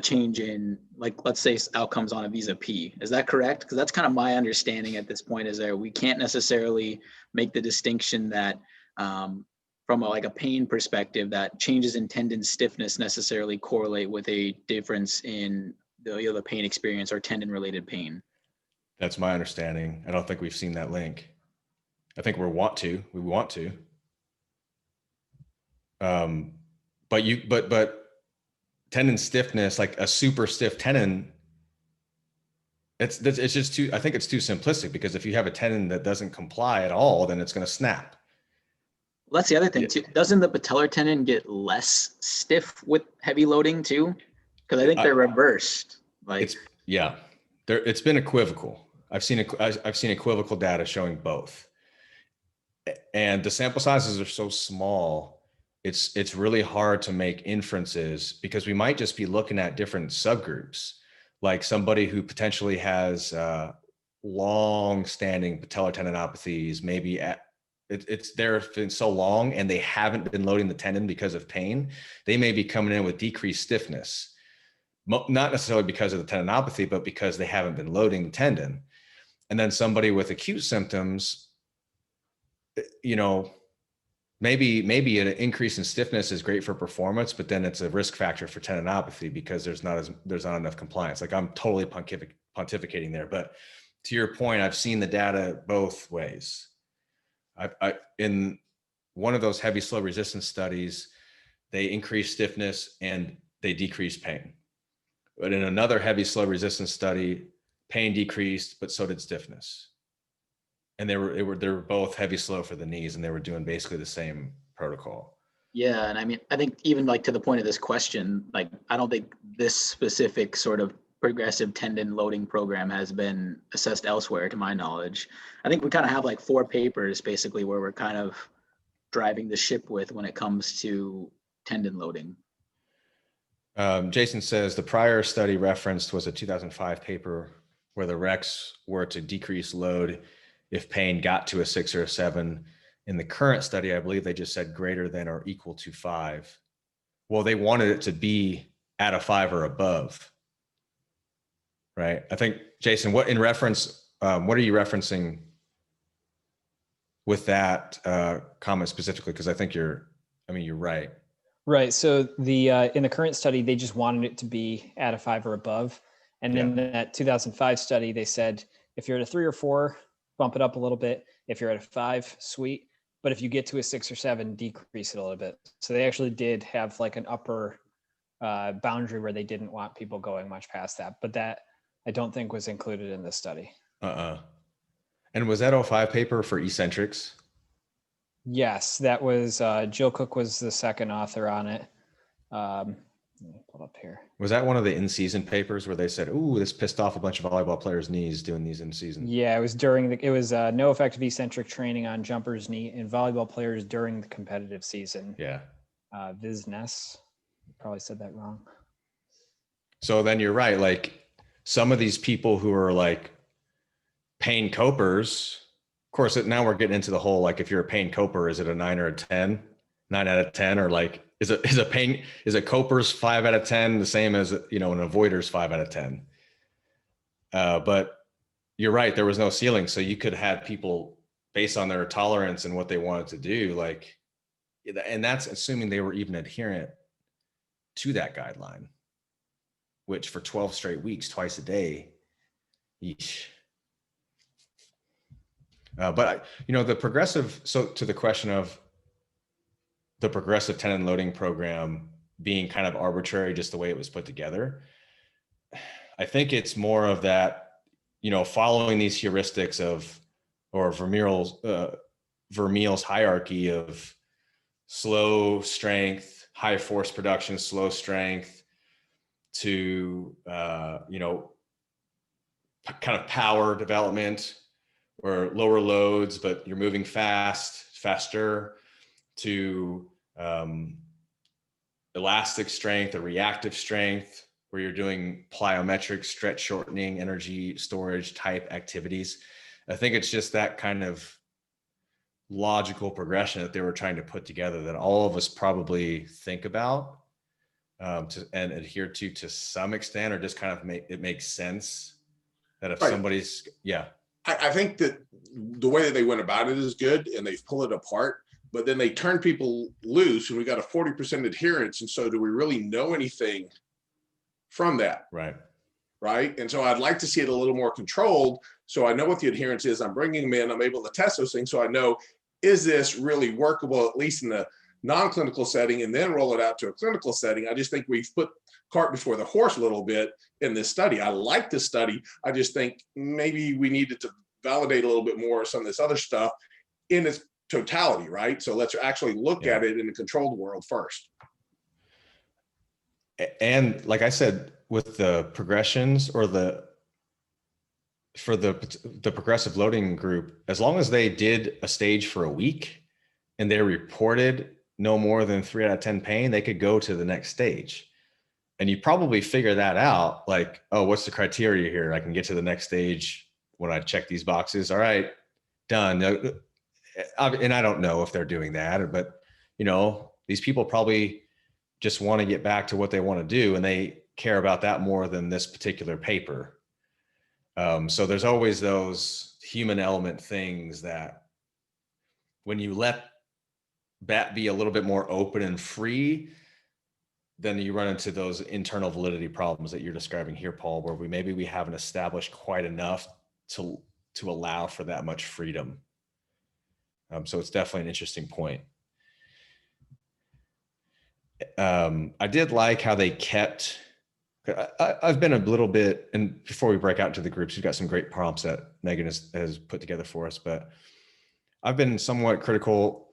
change in, like, let's say outcomes on a Visa-P. Is that correct? Because that's kind of my understanding at this point, is that we can't necessarily make the distinction that from a pain perspective, that changes in tendon stiffness necessarily correlate with a difference in the pain experience or tendon related pain. That's my understanding. I don't think we've seen that link. I think we want to. But tendon stiffness, like a super stiff tendon, it's just too, I think it's too simplistic, because if you have a tendon that doesn't comply at all, then it's going to snap. Well, that's the other thing too. Doesn't the patellar tendon get less stiff with heavy loading too? Because I think they're reversed. It's been equivocal. I've seen equivocal data showing both, and the sample sizes are so small. It's really hard to make inferences, because we might just be looking at different subgroups, like somebody who potentially has long-standing patellar tendinopathies, maybe it's there been so long and they haven't been loading the tendon because of pain. They may be coming in with decreased stiffness, not necessarily because of the tendinopathy, but because they haven't been loading the tendon. And then somebody with acute symptoms, maybe an increase in stiffness is great for performance, but then it's a risk factor for tendinopathy because there's not enough compliance. Like, I'm totally pontificating there, but to your point, I've seen the data both ways. In one of those heavy slow resistance studies, they increased stiffness and they decreased pain. But in another heavy slow resistance study, pain decreased, but so did stiffness. And they were both heavy slow for the knees, and they were doing basically the same protocol. Yeah, and I mean, I think even to the point of this question, I don't think this specific sort of progressive tendon loading program has been assessed elsewhere, to my knowledge. I think we kind of have 4 papers basically where we're kind of driving the ship with when it comes to tendon loading. Jason says the prior study referenced was a 2005 paper where the recs were to decrease load if pain got to a 6 or a 7. In the current study, I believe they just said greater than or equal to 5. Well, they wanted it to be at a 5 or above, right? I think, Jason, what are you referencing with that comment specifically? Because I think you're right. Right. So the in the current study, they just wanted it to be at a 5 or above. And in that 2005 study, they said, if you're at a 3 or 4, bump it up a little bit. If you're at a 5, sweet. But if you get to a 6 or 7, decrease it a little bit. So they actually did have like an upper boundary where they didn't want people going much past that. But that I don't think was included in this study. And was that 05 paper for eccentrics? Yes, that was Jill Cook was the second author on it. Let me pull up here. Was that one of the in-season papers where they said, "Ooh, this pissed off a bunch of volleyball players' knees doing these in season"? Yeah, it was during the. It was no effective eccentric training on jumpers' knee in volleyball players during the competitive season. Yeah. Visness, probably said that wrong. So then you're right. Like some of these people who are like pain copers. Of course, now we're getting into the whole, like, if you're a pain coper, is it a 9 or a 10, 9 out of 10, or like, is a coper's 5 out of 10 the same as, an avoider's 5 out of 10? But you're right. There was no ceiling. So you could have people based on their tolerance and what they wanted to do, like, and that's assuming they were even adherent to that guideline, which for 12 straight weeks, twice a day, eesh. But the progressive, so to the question of the progressive tendon loading program being kind of arbitrary, just the way it was put together, I think it's more of that, following these heuristics or Vermeil's hierarchy of slow strength, high force production, slow strength, to, kind of power development, or lower loads, but you're moving faster, to elastic strength or reactive strength, where you're doing plyometric, stretch shortening, energy storage type activities. I think it's just that kind of logical progression that they were trying to put together that all of us probably think about and adhere to some extent, or just kind of it makes sense that if somebody's, I think that the way that they went about it is good, and they've pulled it apart, but then they turn people loose, and we got a 40% adherence. And so do we really know anything from that? Right. And so I'd like to see it a little more controlled. So I know what the adherence is. I'm bringing them in. I'm able to test those things. So I know, is this really workable, at least in the non-clinical setting, and then roll it out to a clinical setting. I just think we've put cart before the horse a little bit in this study. I like this study. I just think maybe we needed to validate a little bit more of some of this other stuff in its totality, right? So let's actually look at it in a controlled world first. And like I said, with the progressions or for the progressive loading group, as long as they did a stage for a week and they reported no more than 3 out of 10 pain, they could go to the next stage. And you probably figure that out, like, oh, what's the criteria here? I can get to the next stage when I check these boxes. All right, done. And I don't know if they're doing that, but these people probably just want to get back to what they want to do, and they care about that more than this particular paper. So there's always those human element things that when you let that be a little bit more open and free, then you run into those internal validity problems that you're describing here, Paul, where we haven't established quite enough to allow for that much freedom. So it's definitely an interesting point. I did like how they kept, I've been a little bit, and before we break out into the groups, you've got some great prompts that Megan has put together for us, but I've been somewhat critical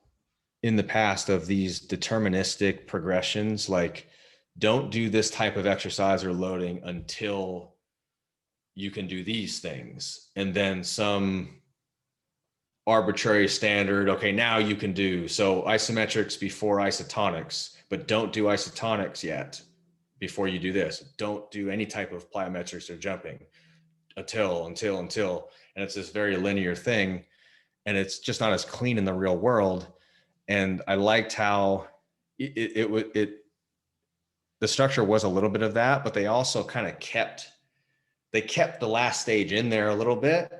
in the past of these deterministic progressions, like don't do this type of exercise or loading until you can do these things. And then some arbitrary standard, okay, now you can do, so isometrics before isotonics, but don't do isotonics yet before you do this. Don't do any type of plyometrics or jumping until, and it's this very linear thing. And it's just not as clean in the real world. And I liked how the structure was a little bit of that, but they also kind of kept the last stage in there a little bit.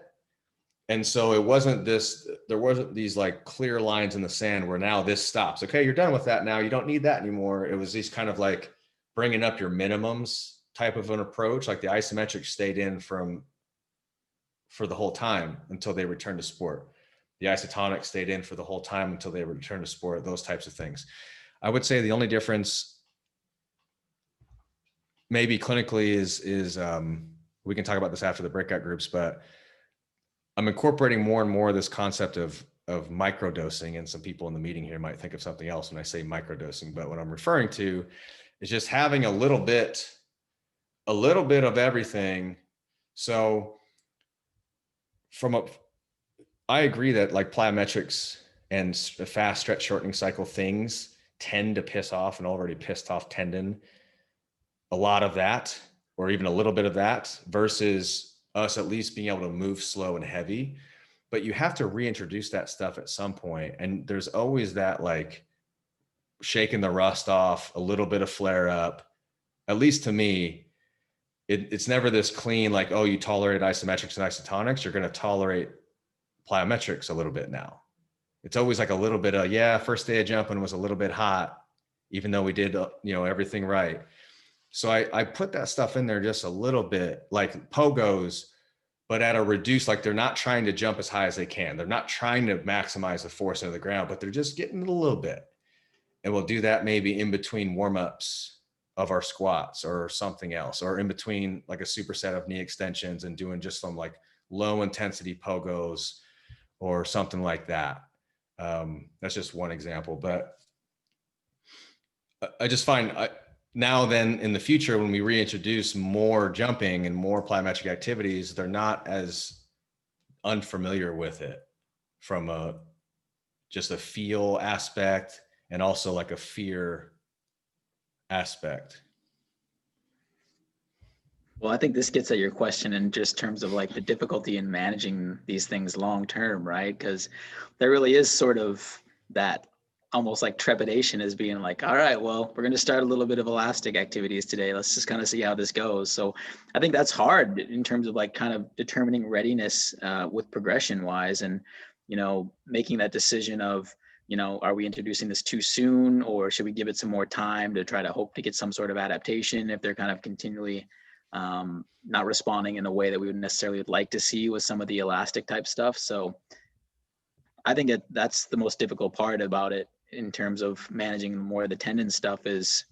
And so it wasn't this, there wasn't these like clear lines in the sand where now this stops. Okay, you're done with that now. You don't need that anymore. It was these kind of like bringing up your minimums type of an approach. Like the isometric stayed in for the whole time until they returned to sport. The isotonic stayed in for the whole time until they returned to sport, those types of things. I would say the only difference maybe clinically is we can talk about this after the breakout groups, but I'm incorporating more and more this concept of microdosing, and some people in the meeting here might think of something else when I say microdosing, but what I'm referring to is just having a little bit of everything. So I agree that like plyometrics and fast stretch shortening cycle things tend to piss off an already pissed off tendon. A lot of that, or even a little bit of that, versus us at least being able to move slow and heavy. But you have to reintroduce that stuff at some point. And there's always that like shaking the rust off, a little bit of flare up. At least to me, it's never this clean, like, oh, you tolerate isometrics and isotonics, you're going to tolerate plyometrics a little bit now. It's always like a little bit of, yeah, first day of jumping was a little bit hot, even though we did, everything right. So I put that stuff in there just a little bit, like pogos, but at a reduced, like they're not trying to jump as high as they can. They're not trying to maximize the force into the ground, but they're just getting it a little bit. And we'll do that maybe in between warm-ups of our squats or something else, or in between like a superset of knee extensions and doing just some like low intensity pogos or something like that. That's just one example, but I just find now then in the future, when we reintroduce more jumping and more plyometric activities, they're not as unfamiliar with it from just a feel aspect and also like a fear aspect. Well, I think this gets at your question in just terms of like the difficulty in managing these things long term, right? Because there really is sort of that almost like trepidation as being like, all right, well, we're going to start a little bit of elastic activities today. Let's just kind of see how this goes. So I think that's hard in terms of like kind of determining readiness with progression wise, and, making that decision of, are we introducing this too soon, or should we give it some more time to try to hope to get some sort of adaptation if they're kind of continually not responding in a way that we would necessarily like to see with some of the elastic type stuff. So I think that's the most difficult part about it in terms of managing more of the tendon stuff is,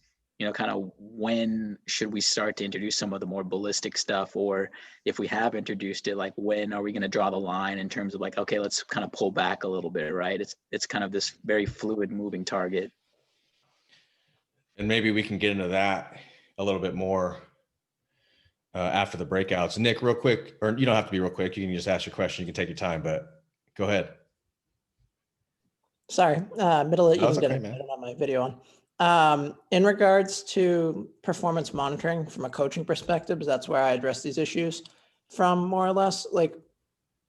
kind of when should we start to introduce some of the more ballistic stuff, or if we have introduced it, like when are we going to draw the line in terms of like, okay, let's kind of pull back a little bit, right? It's kind of this very fluid moving target. And maybe we can get into that a little bit more after the breakouts. Nick, real quick, or you don't have to be real quick. You can just ask your question. You can take your time, but go ahead. Sorry, middle of eating okay, dinner. man. I don't have my video on. In regards to performance monitoring from a coaching perspective, that's where I address these issues from, more or less. Like,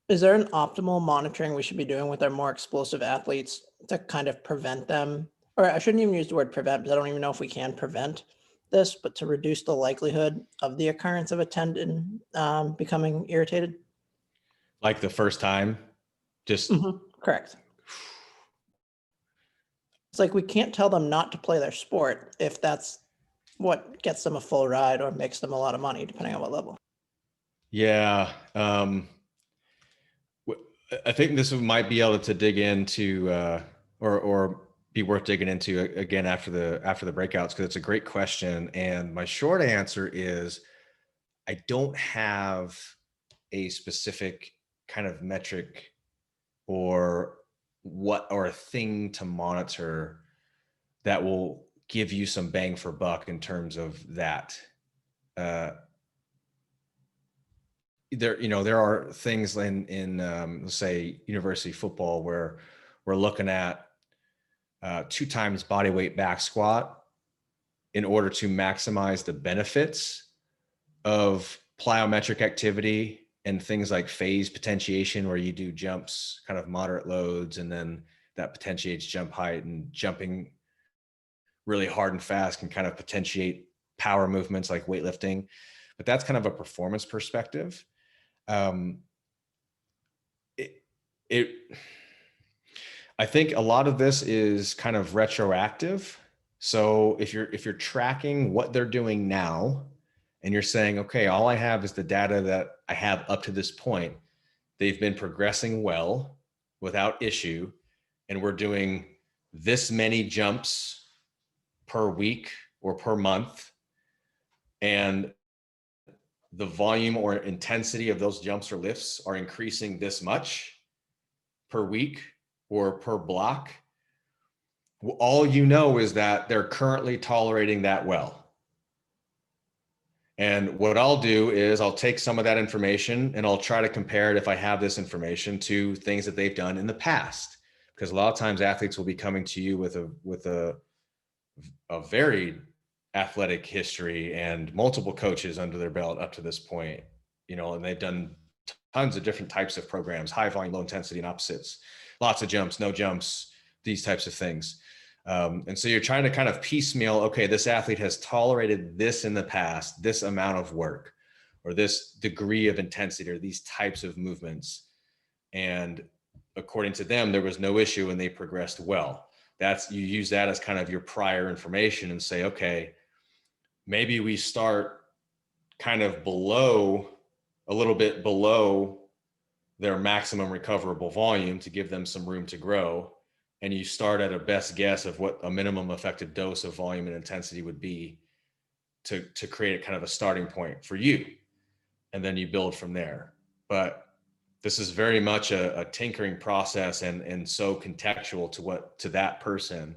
is there an optimal monitoring we should be doing with our more explosive athletes to kind of prevent them, or I shouldn't even use the word prevent because I don't even know if we can prevent this, but to reduce the likelihood of the occurrence of a tendon becoming irritated? Like the first time, just correct. It's like we can't tell them not to play their sport if that's what gets them a full ride or makes them a lot of money, depending on what level. Yeah. I think this might be able to dig into or be worth digging into again after the breakouts, because it's a great question. And my short answer is I don't have a specific kind of metric or a thing to monitor that will give you some bang for buck in terms of that. There are things in let's say university football where we're looking at 2 times body weight back squat in order to maximize the benefits of plyometric activity and things like phase potentiation, where you do jumps, kind of moderate loads, and then that potentiates jump height, and jumping really hard and fast can kind of potentiate power movements like weightlifting. But that's kind of a performance perspective. I think a lot of this is kind of retroactive. So if you're tracking what they're doing now and you're saying, okay, all I have is the data that I have up to this point, they've been progressing well without issue, and we're doing this many jumps per week or per month, and the volume or intensity of those jumps or lifts are increasing this much per week or per block, all you know is that they're currently tolerating that well. And what I'll do is I'll take some of that information and I'll try to compare it, if I have this information, to things that they've done in the past. Because a lot of times athletes will be coming to you with a very athletic history and multiple coaches under their belt up to this point, and they've done tons of different types of programs, high volume, low intensity, and opposites, lots of jumps, no jumps, these types of things. And so you're trying to kind of piecemeal, okay, this athlete has tolerated this in the past, this amount of work, or this degree of intensity, or these types of movements. And according to them, there was no issue and they progressed well. You use that as kind of your prior information and say, okay, maybe we start kind of a little bit below their maximum recoverable volume to give them some room to grow. And you start at a best guess of what a minimum effective dose of volume and intensity would be to create kind of a starting point for you. And then you build from there. But this is very much a tinkering process and so contextual to that person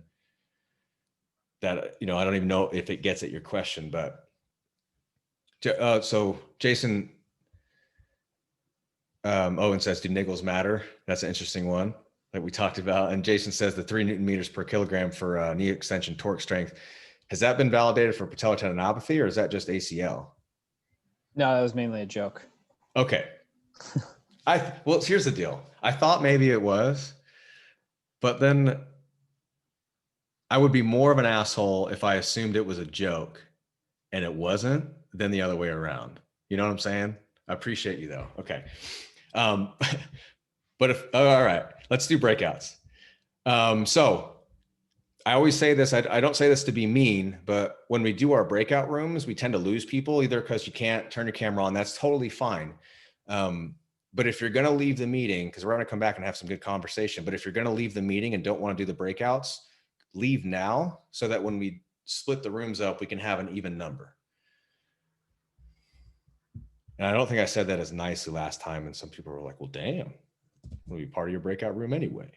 that, I don't even know if it gets at your question, but so Jason Owen says, do niggles matter? That's an interesting one that we talked about. And Jason says the 3 Newton meters per kilogram for knee extension torque strength. Has that been validated for patellar tendinopathy, or is that just ACL? No, that was mainly a joke. Okay. Well, here's the deal. I thought maybe it was, but then I would be more of an asshole if I assumed it was a joke and it wasn't, than the other way around. You know what I'm saying? I appreciate you though. Okay. But all right, let's do breakouts. So I always say this, I don't say this to be mean, but when we do our breakout rooms, we tend to lose people either because you can't turn your camera on. That's totally fine. But if you're going to leave the meeting, because we're going to come back and have some good conversation, but if you're going to leave the meeting and don't want to do the breakouts, leave now so that when we split the rooms up, we can have an even number. And I don't think I said that as nicely last time. And some people were like, well, damn, we'll be part of your breakout room anyway.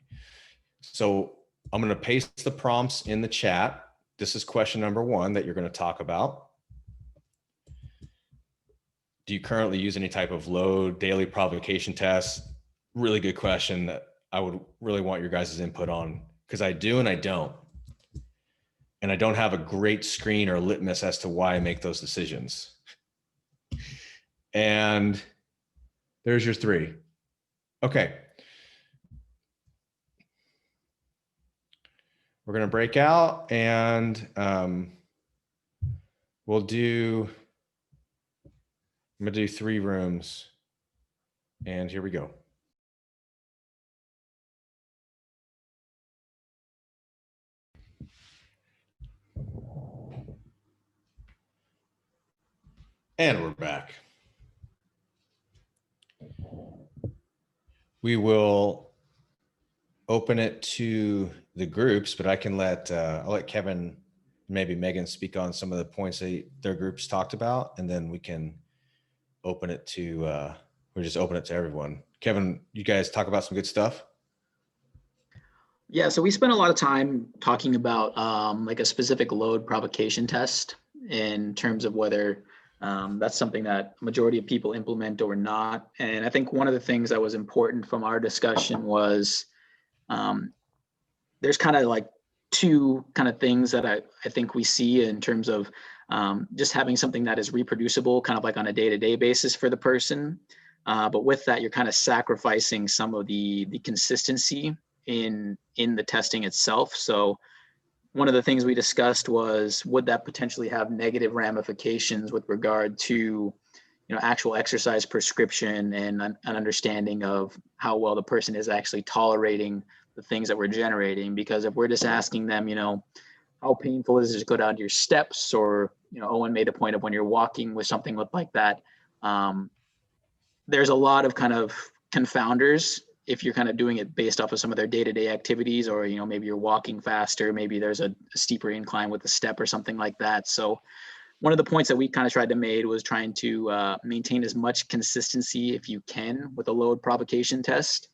So I'm going to paste the prompts in the chat. This is question number 1 that you're going to talk about. Do you currently use any type of load daily provocation test? Really good question that I would really want your guys' input on, because I do and I don't. And I don't have a great screen or litmus as to why I make those decisions. And there's your 3. Okay. We're going to break out and we'll do, I'm going to do 3 rooms. And here we go. And we're back. We will open it to the groups, but I can I'll let Kevin, maybe Megan, speak on some of the points that their groups talked about, and then we can open it to, we'll just open it to everyone. Kevin, you guys talk about some good stuff? Yeah, so we spent a lot of time talking about like a specific load provocation test in terms of whether that's something that a majority of people implement or not. And I think one of the things that was important from our discussion was there's kind of like 2 kind of things that I think we see in terms of just having something that is reproducible kind of like on a day-to-day basis for the person. But with that, you're kind of sacrificing some of the consistency in the testing itself. So one of the things we discussed was, would that potentially have negative ramifications with regard to, actual exercise prescription and an understanding of how well the person is actually tolerating the things that we're generating. Because if we're just asking them, how painful is it to go down your steps, or, Owen made a point of when you're walking with something like that, there's a lot of kind of confounders if you're kind of doing it based off of some of their day-to-day activities, or, maybe you're walking faster, maybe there's a steeper incline with a step or something like that. So one of the points that we kind of tried to make was trying to maintain as much consistency if you can with a load provocation test.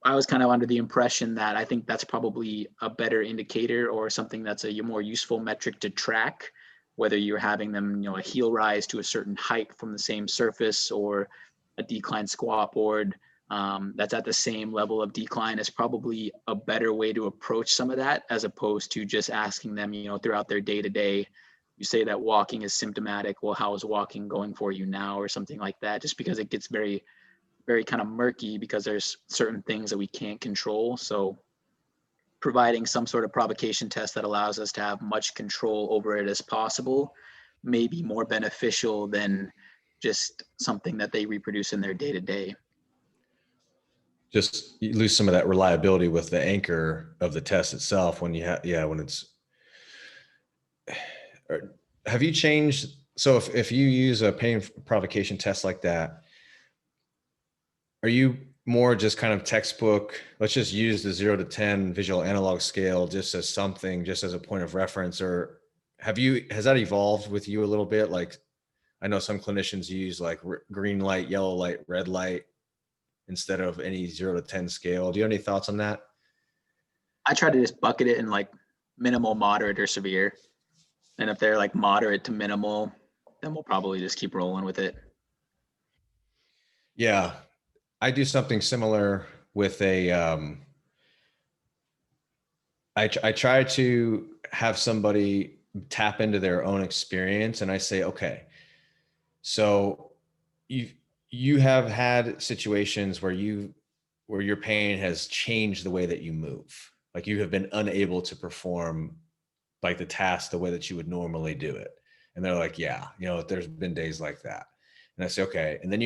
I was kind of under the impression that I think that's probably a better indicator, or something that's a more useful metric to track, whether you're having them, a heel rise to a certain height from the same surface, or a decline squat board that's at the same level of decline, is probably a better way to approach some of that, as opposed to just asking them, throughout their day-to-day. You say that walking is symptomatic. Well, how is walking going for you now, or something like that, just because it gets very, very kind of murky, because there's certain things that we can't control. So providing some sort of provocation test that allows us to have much control over it as possible may be more beneficial than just something that they reproduce in their day-to-day. Just you lose some of that reliability with the anchor of the test itself when you have, when it's, have you changed? So if you use a pain provocation test like that, are you more just kind of textbook, let's just use the 0 to 10 visual analog scale just as something, just as a point of reference? Or has that evolved with you a little bit? Like, I know some clinicians use like green light, yellow light, red light instead of any 0 to 10 scale. Do you have any thoughts on that? I try to just bucket it in like minimal, moderate, or severe. And if they're like moderate to minimal, then we'll probably just keep rolling with it. Yeah. I do something similar with I try to have somebody tap into their own experience, and I say, okay, so you have had situations where your pain has changed the way that you move. Like you have been unable to perform like the task the way that you would normally do it. And they're like, yeah, there's been days like that. And I say, okay. And then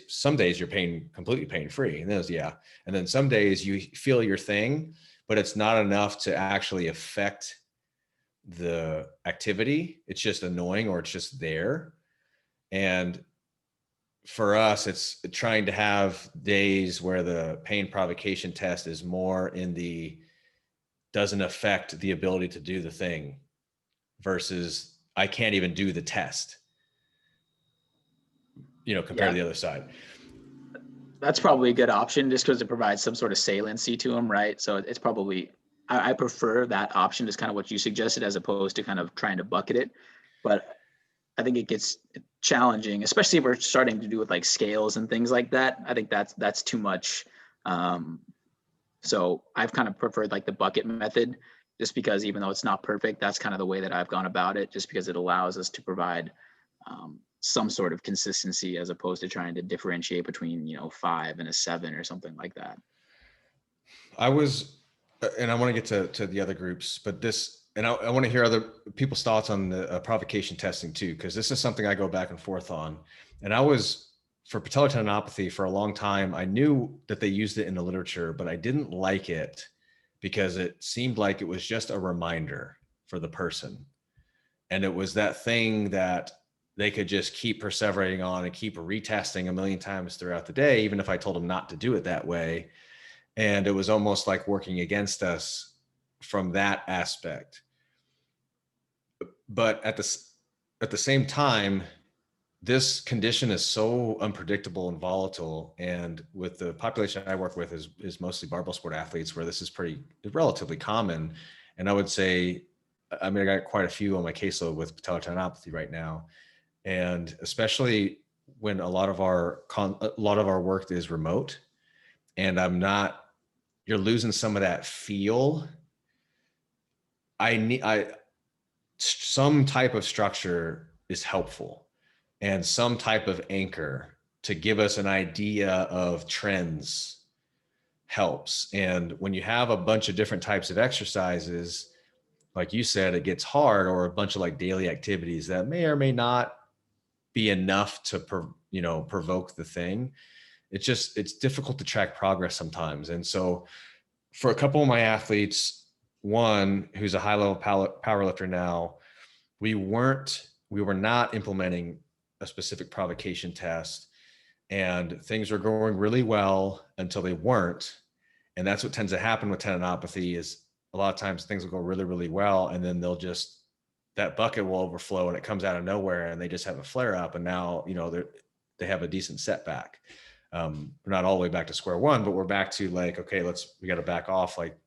some days you're completely pain-free. And yeah. And then some days you feel your thing, but it's not enough to actually affect the activity. It's just annoying, or it's just there. And for us, it's trying to have days where the pain provocation test is more in the doesn't affect the ability to do the thing, versus I can't even do the test, compared to the other side. That's probably a good option, just because it provides some sort of saliency to them, right? So it's probably, I prefer that option, just kind of what you suggested, as opposed to kind of trying to bucket it. But I think it gets challenging, especially if we're starting to do with like scales and things like that. I think that's too much. So I've kind of preferred like the bucket method, just because even though it's not perfect, that's kind of the way that I've gone about it, just because it allows us to provide some sort of consistency, as opposed to trying to differentiate between 5 and a 7 or something like that. I want to get to the other groups, but I want to hear other people's thoughts on the provocation testing too, because this is something I go back and forth on. And for patellar tendinopathy, for a long time, I knew that they used it in the literature, but I didn't like it because it seemed like it was just a reminder for the person. And it was that thing that they could just keep perseverating on and keep retesting a million times throughout the day, even if I told them not to do it that way. And it was almost like working against us from that aspect. But at the same time, this condition is so unpredictable and volatile. And with the population I work with is mostly barbell sport athletes, where this is relatively common. And I would say, I got quite a few on my caseload with patellar tendinopathy right now. And especially when a lot of our work is remote, and you're losing some of that feel. Some type of structure is helpful, and some type of anchor to give us an idea of trends helps. And when you have a bunch of different types of exercises, like you said, it gets hard, or a bunch of like daily activities that may or may not be enough to provoke the thing. It's difficult to track progress sometimes. And so for a couple of my athletes, one who's a high level power lifter now, we were not implementing a specific provocation test, and things were going really well until they weren't. And that's what tends to happen with tendinopathy, is a lot of times things will go really, really well, and then that bucket will overflow and it comes out of nowhere and they just have a flare up, and now, they have a decent setback. We're not all the way back to square one, but we're back to like, okay, we got to back off like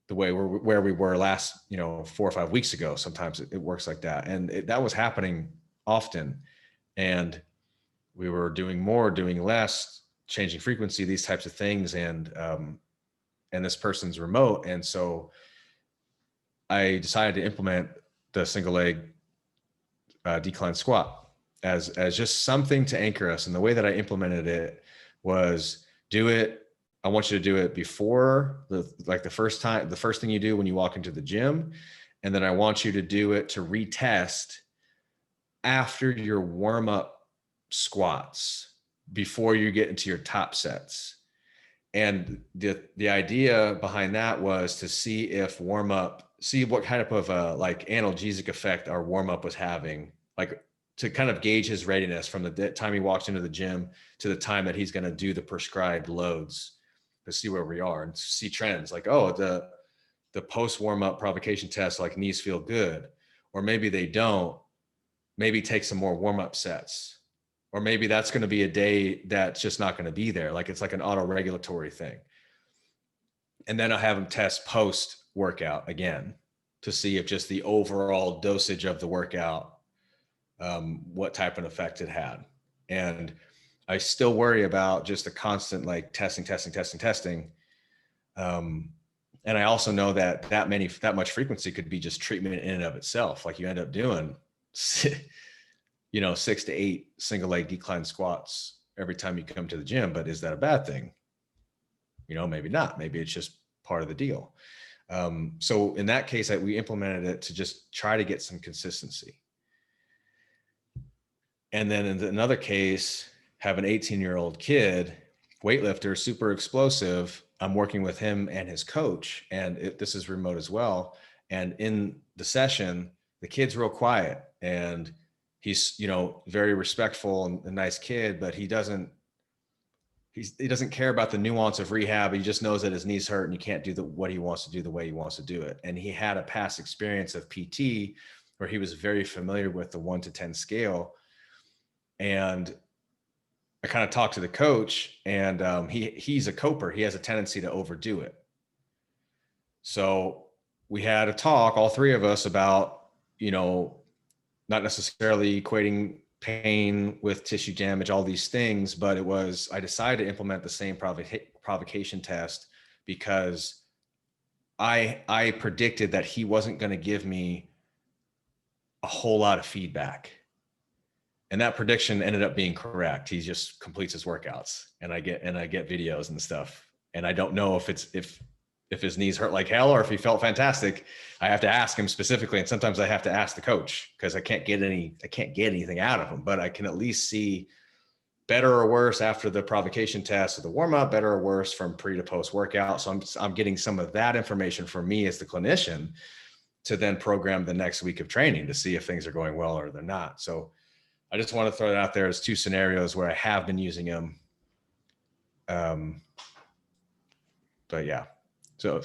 the way where we were last, 4 or 5 weeks ago. Sometimes it works like that. And that was happening often. And we were doing more, doing less, changing frequency, these types of things. And this person's remote. And so I decided to implement the single leg decline squat as just something to anchor us. And the way that I implemented it was I want you to do it before the first thing you do when you walk into the gym. And then I want you to do it to retest after your warm up squats before you get into your top sets. And the idea behind that was to see what kind of analgesic effect our warm up was having, like to kind of gauge his readiness from the time he walks into the gym to the time that he's going to do the prescribed loads, to see where we are and see trends like, oh, the post warm up provocation test, like knees feel good, or maybe they don't. Maybe take some more warm up sets, or maybe that's going to be a day that's just not going to be there. Like it's like an auto regulatory thing. And then I'll have him test post workout again to see if just the overall dosage of the workout, what type of effect it had. And I still worry about just the constant like testing. And I also know that much frequency could be just treatment in and of itself. Like you end up doing 6 to 8 single leg decline squats every time you come to the gym. But is that a bad thing? Maybe not. Maybe it's just part of the deal. So in that case, we implemented it to just try to get some consistency. And then in another case, have an 18-year-old kid, weightlifter, super explosive. I'm working with him and his coach, and this is remote as well. And in the session, the kid's real quiet, and he's, very respectful and a nice kid, but he doesn't care about the nuance of rehab. He just knows that his knees hurt and he can't do what he wants to do the way he wants to do it. And he had a past experience of PT where he was very familiar with the 1 to 10 scale. And I kind of talked to the coach, and he's a coper. He has a tendency to overdo it. So we had a talk, all three of us, about, not necessarily equating pain with tissue damage, all these things, but I decided to implement the same provocation test because I predicted that he wasn't going to give me a whole lot of feedback. And that prediction ended up being correct. He just completes his workouts, and I get videos and stuff. And I don't know if his knees hurt like hell or if he felt fantastic. I have to ask him specifically. And sometimes I have to ask the coach because I can't get anything out of him, but I can at least see better or worse after the provocation test or the warm up, better or worse from pre to post workout. So I'm getting some of that information for me as the clinician to then program the next week of training to see if things are going well or they're not. So I just want to throw it out there as 2 scenarios where I have been using them. But yeah. So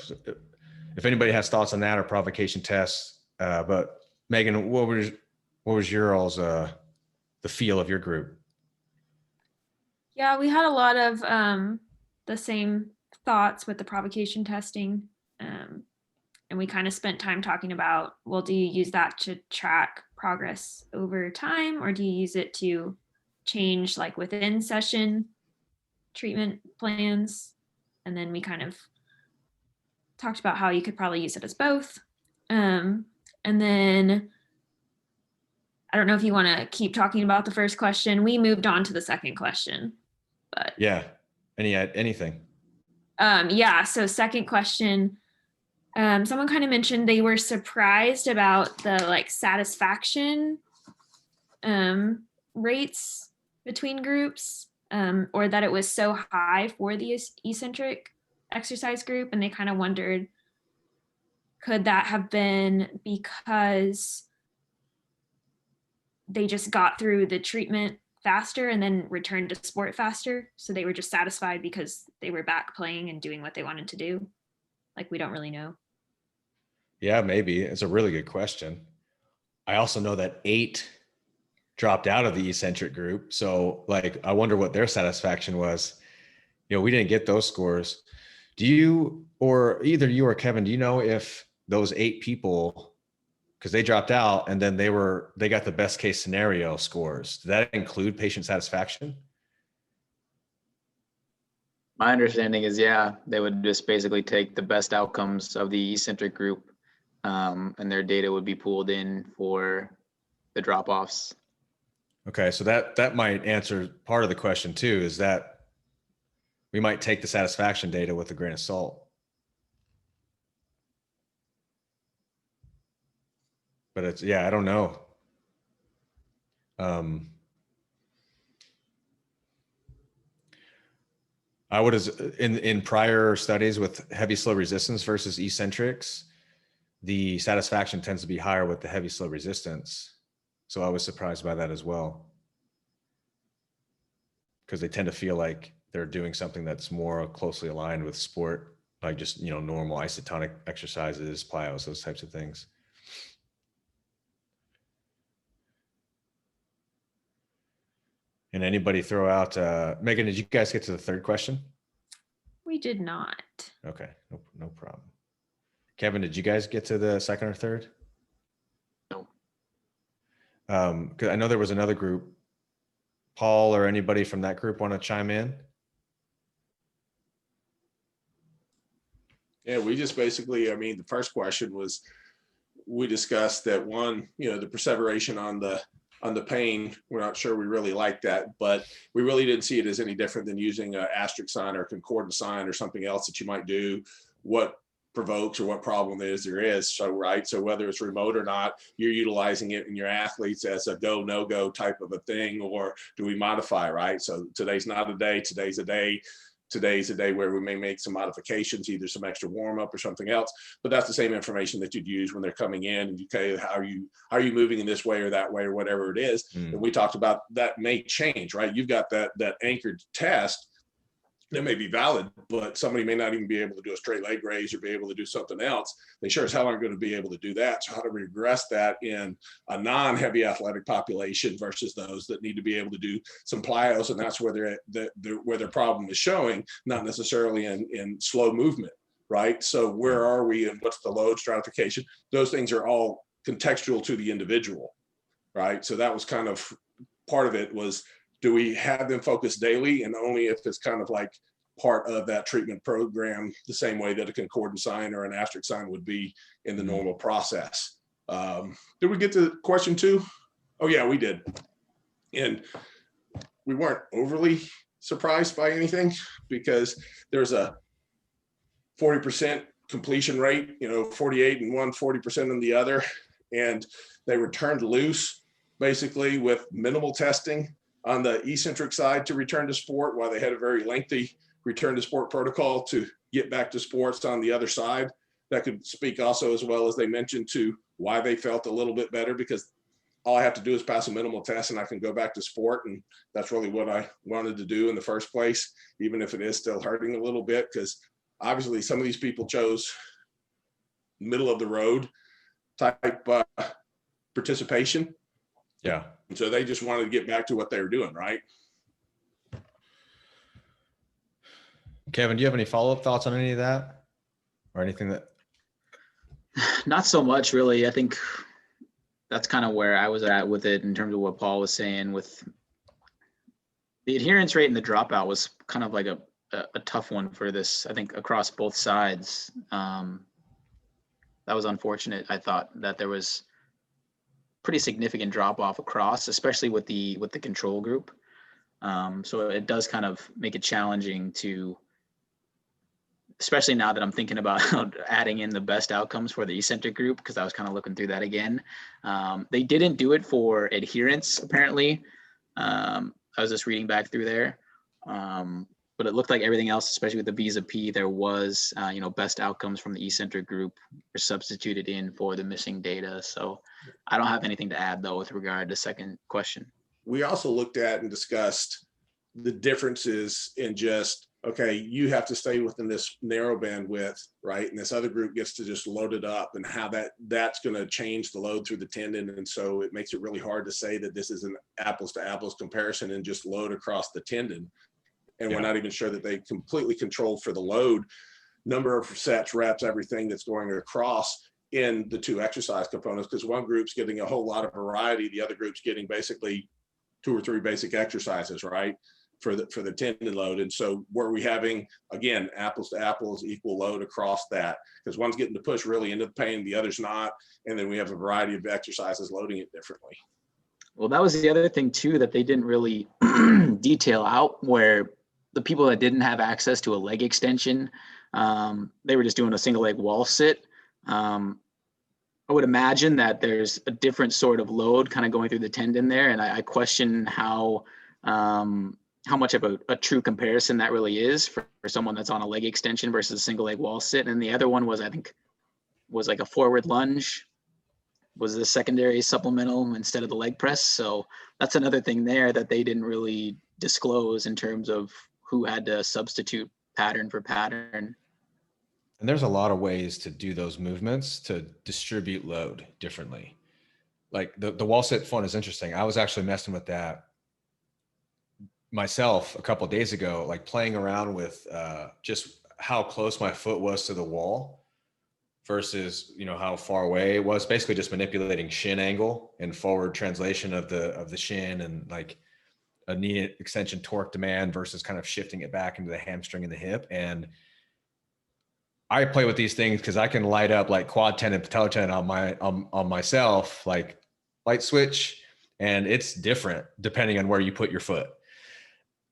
if anybody has thoughts on that or provocation tests, but Megan, what was your all's the feel of your group? Yeah, we had a lot of the same thoughts with the provocation testing. And we kind of spent time talking about, well, do you use that to track progress over time, or do you use it to change like within session treatment plans? And then we kind of talked about how you could probably use it as both. And then I don't know if you want to keep talking about the first question. We moved on to the second question, but yeah, anything. Yeah. So second question, someone kind of mentioned they were surprised about the like satisfaction rates between groups, or that it was so high for the eccentric exercise group, and they kind of wondered, could that have been because they just got through the treatment faster and then returned to sport faster, so they were just satisfied because they were back playing and doing what they wanted to do? Like, we don't really know. Yeah, maybe. It's a really good question. I also know that 8 dropped out of the eccentric group. So like, I wonder what their satisfaction was. You know, we didn't get those scores. Do you, or either you or Kevin, do you know if those 8 people, because they dropped out and then they got the best case scenario scores, did that include patient satisfaction? My understanding is, yeah, they would just basically take the best outcomes of the eccentric group, and their data would be pulled in for the drop-offs. Okay, so that might answer part of the question too, is that we might take the satisfaction data with a grain of salt. But it's, yeah, I don't know. I would, in prior studies with heavy slow resistance versus eccentrics, the satisfaction tends to be higher with the heavy slow resistance. So I was surprised by that as well, because they tend to feel like they're doing something that's more closely aligned with sport, like just, you know, normal isotonic exercises, plyos, those types of things. And anybody throw out, Megan, did you guys get to the third question? We did not. Okay, no problem. Kevin, did you guys get to the second or third? No. Because I know there was another group. Paul or anybody from that group want to chime in? Yeah, we just basically, I mean, the first question was, we discussed that one, you know, the perseveration on the pain, we're not sure we really like that, but we really didn't see it as any different than using an asterisk sign or a concordant sign or something else that you might do, what provokes or what problem there is. So, right. So whether it's remote or not, you're utilizing it in your athletes as a go, no go type of a thing, or do we modify, right? So today's not a day, today's a day. Today's a day where we may make some modifications, either some extra warm up or something else, but that's the same information that you'd use when they're coming in, and okay, how are you moving in this way or that way or whatever it is. And we talked about that may change, right? You've got that anchored test that may be valid, but somebody may not even be able to do a straight leg raise or be able to do something else. They sure as hell aren't going to be able to do that. So how do we regress that in a non-heavy athletic population versus those that need to be able to do some plyos? And that's where where their problem is showing, not necessarily in slow movement, right? So where are we and what's the load stratification? Those things are all contextual to the individual, right? So that was kind of part of it was, do we have them focus daily, and only if it's kind of like part of that treatment program, the same way that a concordant sign or an asterisk sign would be in the normal process. Did we get to question 2? Oh yeah, we did. And we weren't overly surprised by anything, because there's a 40% completion rate, you know, 48 in one, 40% in the other. And they returned loose basically with minimal testing on the eccentric side to return to sport, while they had a very lengthy return to sport protocol to get back to sports on the other side. That could speak also, as well as they mentioned, to why they felt a little bit better, because all I have to do is pass a minimal test and I can go back to sport. And that's really what I wanted to do in the first place, even if it is still hurting a little bit, because obviously some of these people chose middle of the road type participation. Yeah. So they just wanted to get back to what they were doing, right? Kevin, do you have any follow-up thoughts on any of that, or anything that? Not so much, really. I think that's kind of where I was at with it, in terms of what Paul was saying. With the adherence rate and the dropout was kind of like a tough one for this, I think, across both sides. That was unfortunate. I thought that there was pretty significant drop off across, especially with the control group. So it does kind of make it challenging to especially now that I'm thinking about adding in the best outcomes for the eccentric group, because I was kind of looking through that again. They didn't do it for adherence, apparently. I was just reading back through there. But it looked like everything else, especially with the visa P, there was, best outcomes from the eccentric group were substituted in for the missing data. So I don't have anything to add, though, with regard to the second question. We also looked at and discussed the differences in just, okay, you have to stay within this narrow bandwidth, right? And this other group gets to just load it up, and how that's going to change the load through the tendon. And so it makes it really hard to say that this is an apples to apples comparison and just load across the tendon. And we're not even sure that they completely controlled for the load, number of sets, reps, everything that's going across in the two exercise components, because one group's getting a whole lot of variety, the other group's getting basically 2 or 3 basic exercises, right, for the tendon load. And so were we having, again, apples to apples, equal load across that? Because one's getting to push really into the pain, the other's not, and then we have a variety of exercises loading it differently. Well, that was the other thing too, that they didn't really detail out, where the people that didn't have access to a leg extension, they were just doing a single leg wall sit. I would imagine that there's a different sort of load kind of going through the tendon there. And I question how much of a true comparison that really is for someone that's on a leg extension versus a single leg wall sit. And the other one was, I think, was like a forward lunge, was the secondary supplemental instead of the leg press. So that's another thing there that they didn't really disclose in terms of who had to substitute pattern for pattern. And there's a lot of ways to do those movements to distribute load differently. Like the wall sit fun is interesting. I was actually messing with that myself a couple of days ago, like playing around with just how close my foot was to the wall versus, how far away it was. Basically just manipulating shin angle and forward translation of the shin, and like a knee extension torque demand versus kind of shifting it back into the hamstring and the hip. And I play with these things because I can light up like quad tendon, patellar tendon on myself, like light switch, and it's different depending on where you put your foot.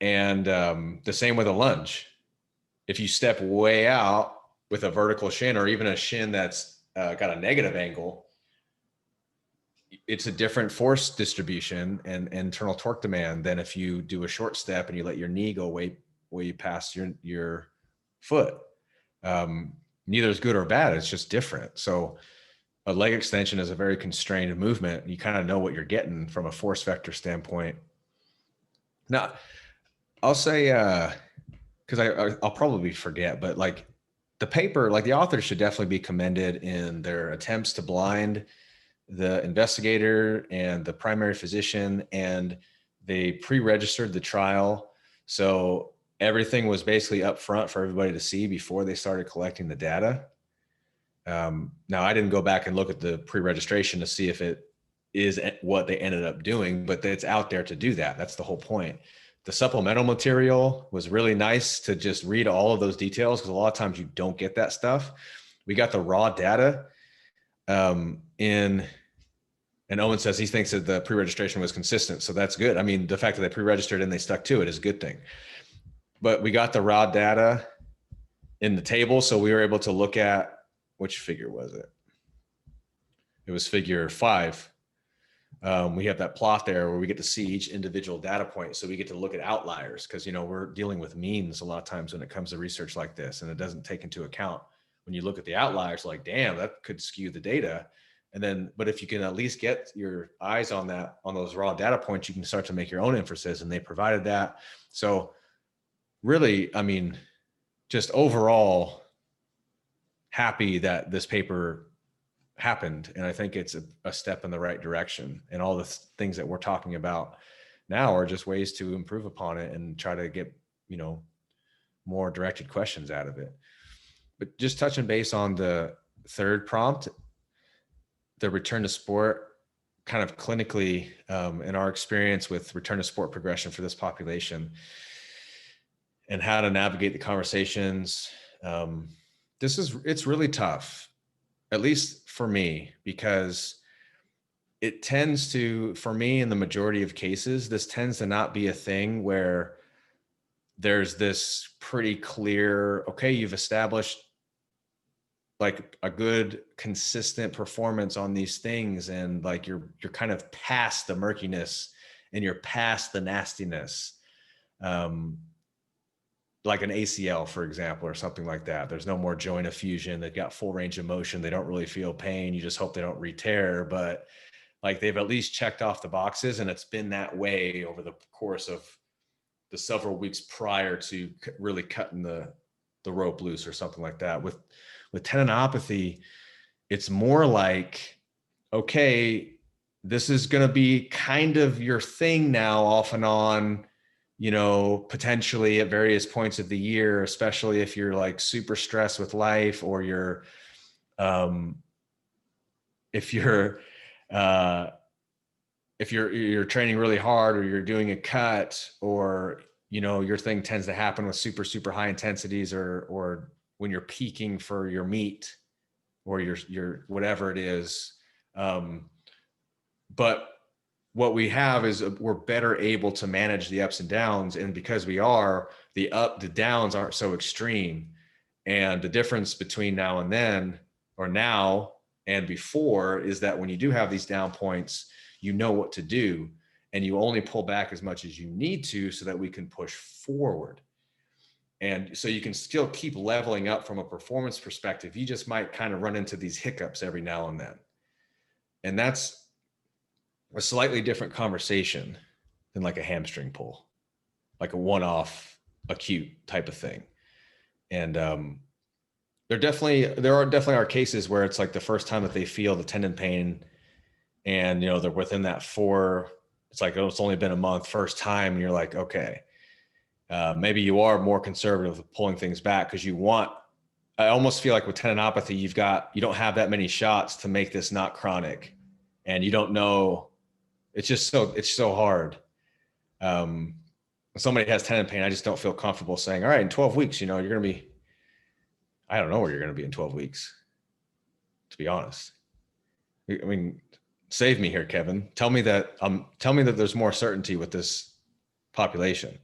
And the same with a lunge. If you step way out with a vertical shin, or even a shin that's got a negative angle, it's a different force distribution and internal torque demand than if you do a short step and you let your knee go way past your foot. Neither is good or bad. It's just different. So a leg extension is a very constrained movement. You kind of know what you're getting from a force vector standpoint. Now, I'll say, because I'll probably forget, but like the paper, like the authors should definitely be commended in their attempts to blind the investigator and the primary physician, and they pre-registered the trial. So everything was basically up front for everybody to see before they started collecting the data. Now, I didn't go back and look at the pre-registration to see if it is what they ended up doing, but it's out there to do that. That's the whole point. The supplemental material was really nice to just read all of those details, because a lot of times you don't get that stuff. We got the raw data and Owen says he thinks that the pre-registration was consistent. So that's good. I mean, the fact that they pre-registered and they stuck to it is a good thing. But we got the raw data in the table. So we were able to look at, which figure was it? It was figure 5. We have that plot there where we get to see each individual data point. So we get to look at outliers, because, we're dealing with means a lot of times when it comes to research like this, and it doesn't take into account when you look at the outliers, like, damn, that could skew the data. And then, but if you can at least get your eyes on those raw data points, you can start to make your own inferences, and they provided that. So really, I mean, just overall happy that this paper happened. And I think it's a step in the right direction. And all the things that we're talking about now are just ways to improve upon it and try to get, more directed questions out of it. But just touching base on the third prompt, the return to sport, kind of clinically, in our experience with return to sport progression for this population and how to navigate the conversations. It's really tough, at least for me, because it tends to, for me, in the majority of cases, this tends to not be a thing where there's this pretty clear, okay, you've established like a good consistent performance on these things, and like you're kind of past the murkiness and you're past the nastiness. Like an ACL, for example, or something like that. There's no more joint effusion. They've got full range of motion. They don't really feel pain. You just hope they don't re-tear, but like they've at least checked off the boxes, and it's been that way over the course of the several weeks prior to really cutting the rope loose or something like that. With tendinopathy, it's more like, okay, this is going to be kind of your thing now, off and on, you know, potentially at various points of the year, especially if you're like super stressed with life, or you're, if you're training really hard, or you're doing a cut, or, you know, your thing tends to happen with super high intensities, or when you're peaking for your meet, or your whatever it is. But what we have is we're better able to manage the ups and downs. And because we are, the downs aren't so extreme. And the difference between now and then, or now and before, is that when you do have these down points, you know what to do, and you only pull back as much as you need to so that we can push forward. And so you can still keep leveling up from a performance perspective. You just might kind of run into these hiccups every now and then. And that's a slightly different conversation than like a hamstring pull, like a one-off acute type of thing. And there definitely are cases where it's like the first time that they feel the tendon pain, and, you know, they're within that it's like, oh, it's only been a month, first time. And you're like, okay, maybe you are more conservative with pulling things back, because I almost feel like with tendinopathy, you don't have that many shots to make this not chronic, and you don't know. It's so hard. When somebody has tendon pain, I just don't feel comfortable saying, all right, in 12 weeks, you know, you're going to be, I don't know where you're going to be in 12 weeks, to be honest. I mean, save me here, Kevin. Tell me that there's more certainty with this population.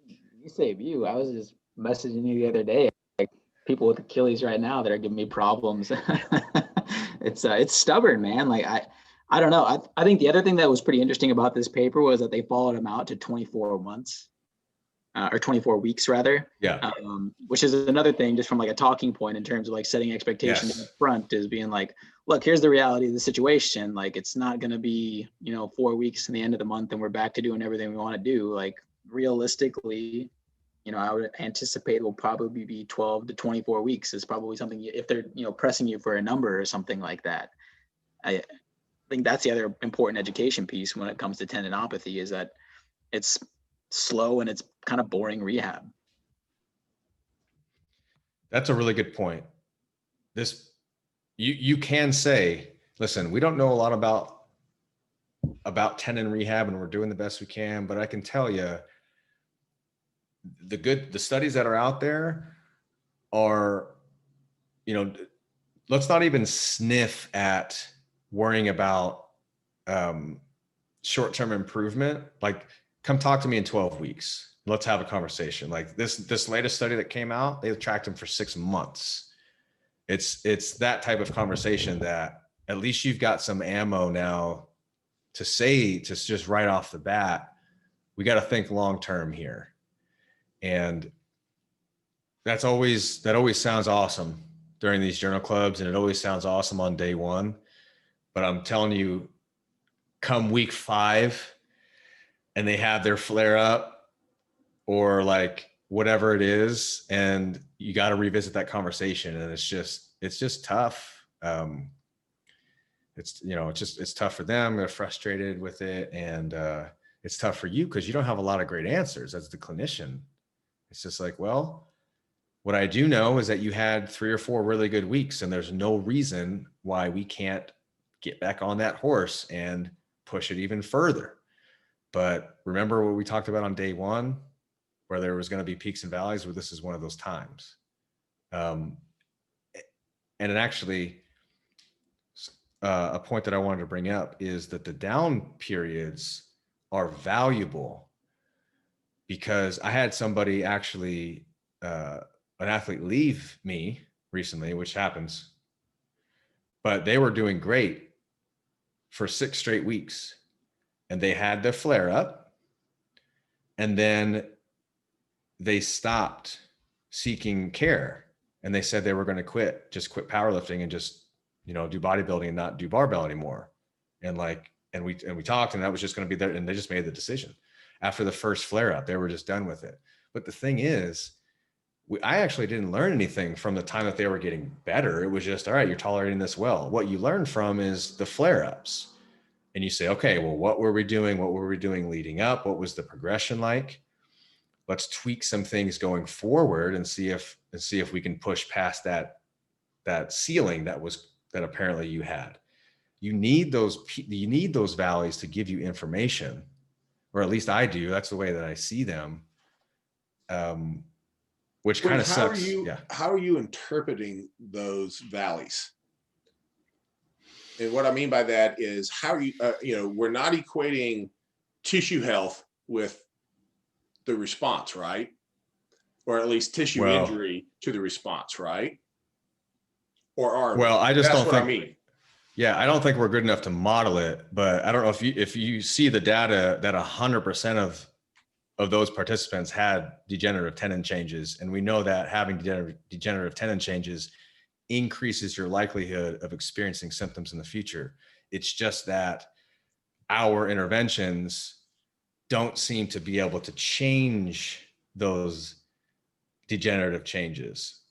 You save you. I was just messaging you the other day, like people with Achilles right now that are giving me problems. It's stubborn, man. Like I don't know. I think the other thing that was pretty interesting about this paper was that they followed them out to 24 months, or 24 weeks rather. Yeah. Which is another thing, just from like a talking point in terms of like setting expectations Yes. up front, is being like, look, here's the reality of the situation. Like, it's not going to be, you know, 4 weeks in the end of the month and we're back to doing everything we want to do. Like, realistically, you know, I would anticipate it will probably be 12 to 24 weeks is probably something, if they're, you know, pressing you for a number or something like that. I think that's the other important education piece when it comes to tendinopathy, is that it's slow and it's kind of boring rehab. That's a really good point. You can say, listen, we don't know a lot about tendon rehab, and we're doing the best we can, but I can tell you the studies that are out there are, you know, let's not even sniff at worrying about short-term improvement. Like, come talk to me in 12 weeks. Let's have a conversation. Like this latest study that came out, they tracked him for 6 months. It's that type of conversation that at least you've got some ammo now to say, to just right off the bat, we got to think long-term here. And that always sounds awesome during these journal clubs, and it always sounds awesome on day one. But I'm telling you, come week 5 and they have their flare up, or like whatever it is, and you got to revisit that conversation. And it's just tough. It's tough for them. They're frustrated with it. And it's tough for you because you don't have a lot of great answers as the clinician. It's just like, well, what I do know is that you had 3 or 4 really good weeks, and there's no reason why we can't get back on that horse and push it even further. But remember what we talked about on day 1, where there was going to be peaks and valleys, where this is one of those times. And it actually, a point that I wanted to bring up is that the down periods are valuable because I had somebody actually, an athlete leave me recently, which happens, but they were doing great for 6 straight weeks, and they had the flare up, and then they stopped seeking care, and they said they were going to quit powerlifting and just, do bodybuilding and not do barbell anymore. And we talked, and that was just going to be there. And they just made the decision after the first flare up. They were just done with it. But the thing is, I actually didn't learn anything from the time that they were getting better. It was just, all right, you're tolerating this well. What you learn from is the flare ups. And you say, okay, well, what were we doing? What were we doing leading up? What was the progression like? Let's tweak some things going forward and see if we can push past that ceiling that apparently you had. You need those valleys to give you information, or at least I do. That's the way that I see them. Which kind of sucks. How are you interpreting those valleys? And what I mean by that is how you, we're not equating tissue health with the response, right? Or at least tissue injury to the response, right? I just don't think. I mean. Yeah, I don't think we're good enough to model it, but I don't know if you see the data that 100% of those participants had degenerative tendon changes, and we know that having degenerative tendon changes increases your likelihood of experiencing symptoms in the future. It's just that our interventions don't seem to be able to change those degenerative changes,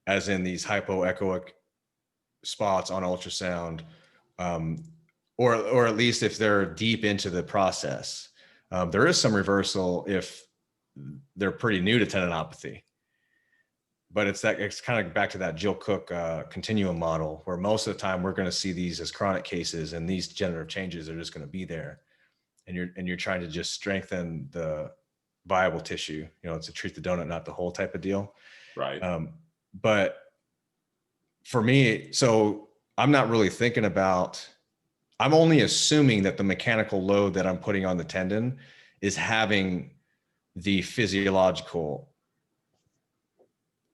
as in these hypoechoic spots on ultrasound, or at least if they're deep into the process. There is some reversal if they're pretty new to tendinopathy, but it's kind of back to that Jill Cook continuum model, where most of the time we're going to see these as chronic cases, and these degenerative changes are just going to be there, and you're trying to just strengthen the viable tissue. It's a treat the donut, not the whole type of deal. Right. But for me, so I'm not really thinking about, I'm only assuming that the mechanical load that I'm putting on the tendon is having the physiological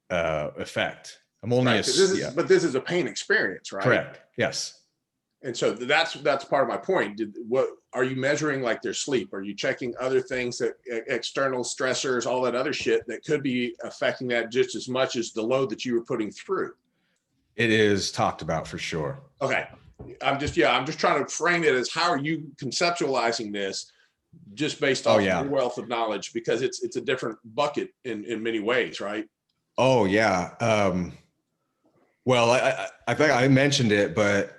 effect. I'm only but this is a pain experience, right? Correct. Yes. And so that's part of my point. What are you measuring, like their sleep? Are you checking other things, that external stressors, all that other shit that could be affecting that just as much as the load that you were putting through? It is talked about for sure. Okay. I'm just trying to frame it as, how are you conceptualizing this, just based off your wealth of knowledge, because it's a different bucket in many ways, right? Oh yeah. Well, I think I mentioned it, but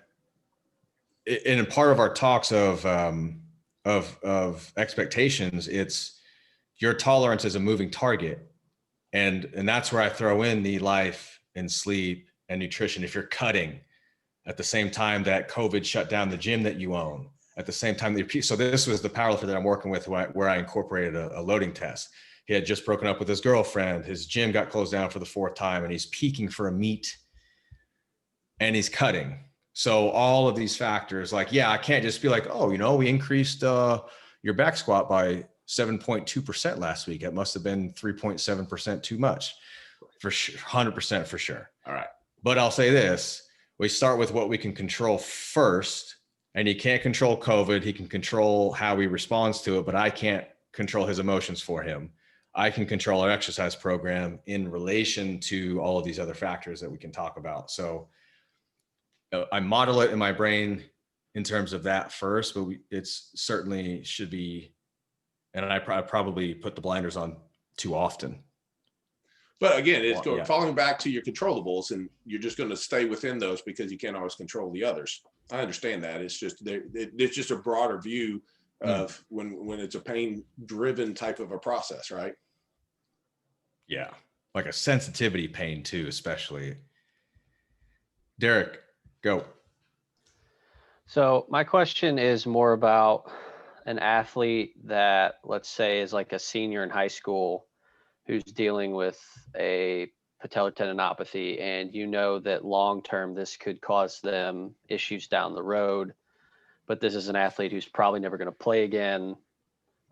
in part of our talks of expectations, it's your tolerance is a moving target. And that's where I throw in the life and sleep and nutrition. If you're cutting at the same time that COVID shut down the gym that you own, at the same time so this was the powerlifter that I'm working with, where I incorporated a loading test. He had just broken up with his girlfriend. His gym got closed down for the 4th time, and he's peaking for a meet, and he's cutting. So all of these factors, I can't just be like, we increased your back squat by 7.2% last week. It must have been 3.7% too much, for sure, 100% for sure. All right. But I'll say this, we start with what we can control first, and he can't control COVID. He can control how he responds to it, but I can't control his emotions for him. I can control our exercise program in relation to all of these other factors that we can talk about. So I model it in my brain in terms of that first, but it's certainly should be, and I probably put the blinders on too often. But again, it's falling back to your controllables, and you're just going to stay within those because you can't always control the others. I understand that. It's just it's just a broader view of when it's a pain-driven type of a process, right? Yeah, like a sensitivity pain too, especially. Derek, go. So my question is more about an athlete that, let's say, is like a senior in high school who's dealing with a patellar tendinopathy, and you know that long-term this could cause them issues down the road, but this is an athlete who's probably never going to play again.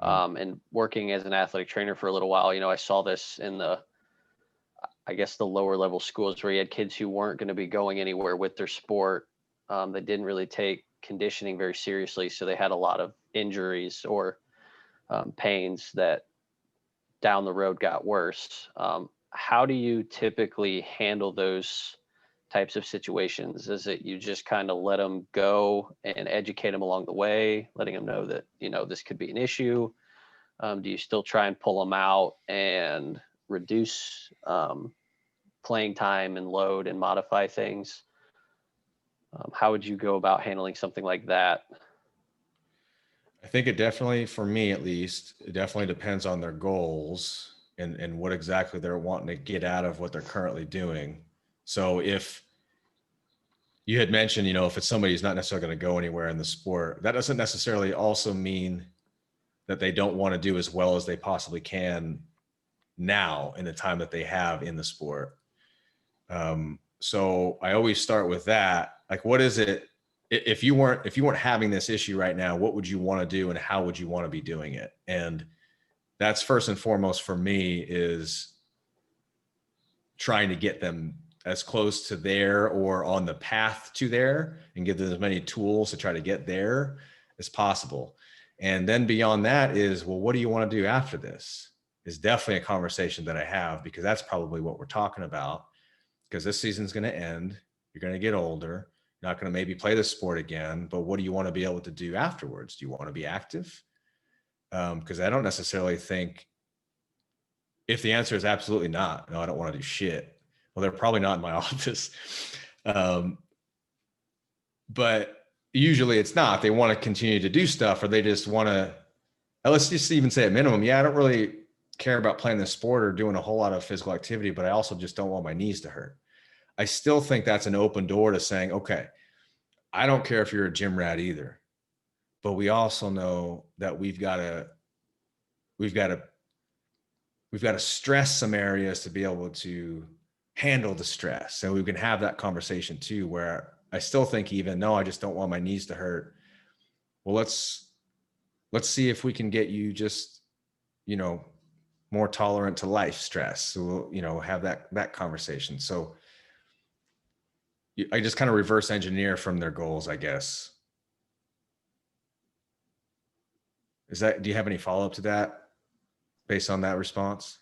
And working as an athletic trainer for a little while, I saw this in I guess the lower level schools where you had kids who weren't going to be going anywhere with their sport. They didn't really take conditioning very seriously. So they had a lot of injuries or pains that down the road got worse. How do you typically handle those types of situations? Is it you just kind of let them go and educate them along the way, letting them know that, this could be an issue? Do you still try and pull them out and reduce playing time and load and modify things? How would you go about handling something like that? I think it definitely, for me at least, it definitely depends on their goals and what exactly they're wanting to get out of what they're currently doing. So if you had mentioned, if it's somebody who's not necessarily going to go anywhere in the sport, that doesn't necessarily also mean that they don't want to do as well as they possibly can now in the time that they have in the sport. So I always start with that. Like, what is it? If you weren't having this issue right now, what would you want to do and how would you want to be doing it? And that's first and foremost for me, is trying to get them as close to there or on the path to there and give them as many tools to try to get there as possible. And then beyond that is, well, what do you want to do after this? Is definitely a conversation that I have, because that's probably what we're talking about, because this season's going to end. You're going to get older. You're not going to maybe play the sport again, but what do you want to be able to do afterwards? Do you want to be active? Because I don't necessarily think, if the answer is absolutely not, no, I don't want to do shit, well, they're probably not in my office. But usually it's not. They want to continue to do stuff, or they just want to, let's just even say at minimum, yeah, I don't really care about playing the sport or doing a whole lot of physical activity, but I also just don't want my knees to hurt. I still think that's an open door to saying, okay, I don't care if you're a gym rat either, but we also know that we've got to stress some areas to be able to handle the stress. And we can have that conversation too, where I still think, even no, I just don't want my knees to hurt. Well, let's see if we can get you just, more tolerant to life stress. So we'll, have that conversation. So I just kind of reverse engineer from their goals, I guess. Do you have any follow-up to that based on that response?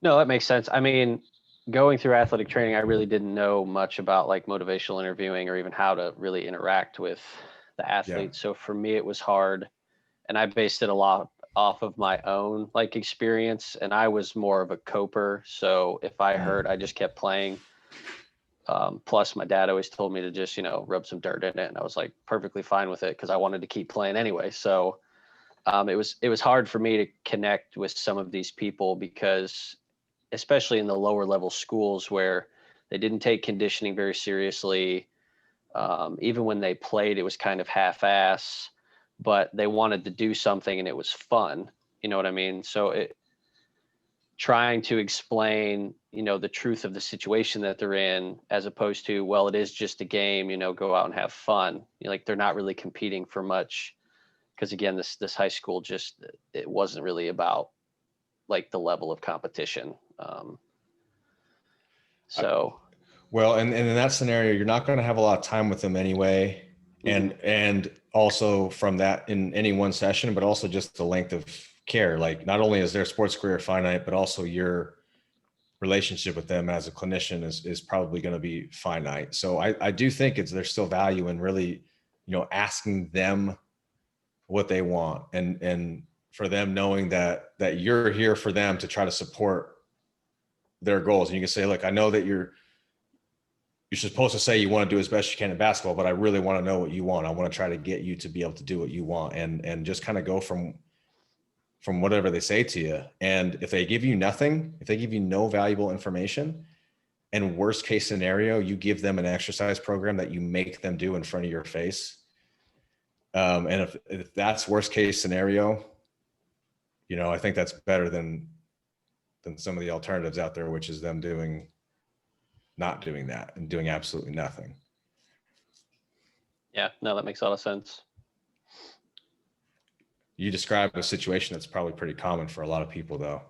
No, that makes sense. I mean, going through athletic training, I really didn't know much about like motivational interviewing or even how to really interact with the athlete. Yeah. So for me, it was hard, and I based it a lot off of my own like experience, and I was more of a coper. So if I hurt, I just kept playing. Plus my dad always told me to just, rub some dirt in it. And I was like perfectly fine with it because I wanted to keep playing anyway. So it was hard for me to connect with some of these people, because especially in the lower level schools where they didn't take conditioning very seriously. Even when they played, it was kind of half-ass, but they wanted to do something and it was fun. You know what I mean? So trying to explain, the truth of the situation that they're in, as opposed to, well, it is just a game, go out and have fun. Like they're not really competing for much. Because again, this high school it wasn't really about like the level of competition. Well, and in that scenario, you're not going to have a lot of time with them anyway. And also from that in any one session, but also just the length of care. Like not only is their sports career finite, but also your relationship with them as a clinician is probably going to be finite. So I do think there's still value in really, asking them what they want, and for them knowing that you're here for them to try to support their goals. And you can say, look, I know that you're supposed to say you want to do as best you can in basketball, but I really want to know what you want. I want to try to get you to be able to do what you want, and just kind of go from whatever they say to you. And if they give you nothing, if they give you no valuable information, and worst case scenario, you give them an exercise program that you make them do in front of your face. And if that's worst case scenario, I think that's better than some of the alternatives out there, which is them not doing that and doing absolutely nothing. Yeah, no, that makes a lot of sense. You described a situation that's probably pretty common for a lot of people, though.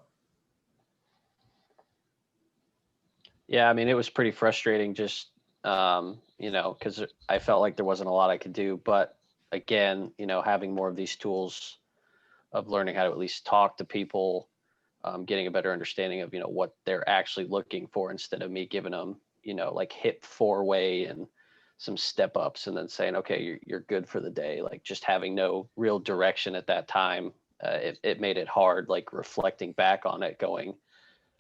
Yeah, I mean, it was pretty frustrating just, because I felt like there wasn't a lot I could do. But again, having more of these tools of learning how to at least talk to people, getting a better understanding of, what they're actually looking for instead of me giving them, like hip 4-way and some step ups and then saying, okay, you're good for the day. Like just having no real direction at that time, it made it hard, like reflecting back on it going,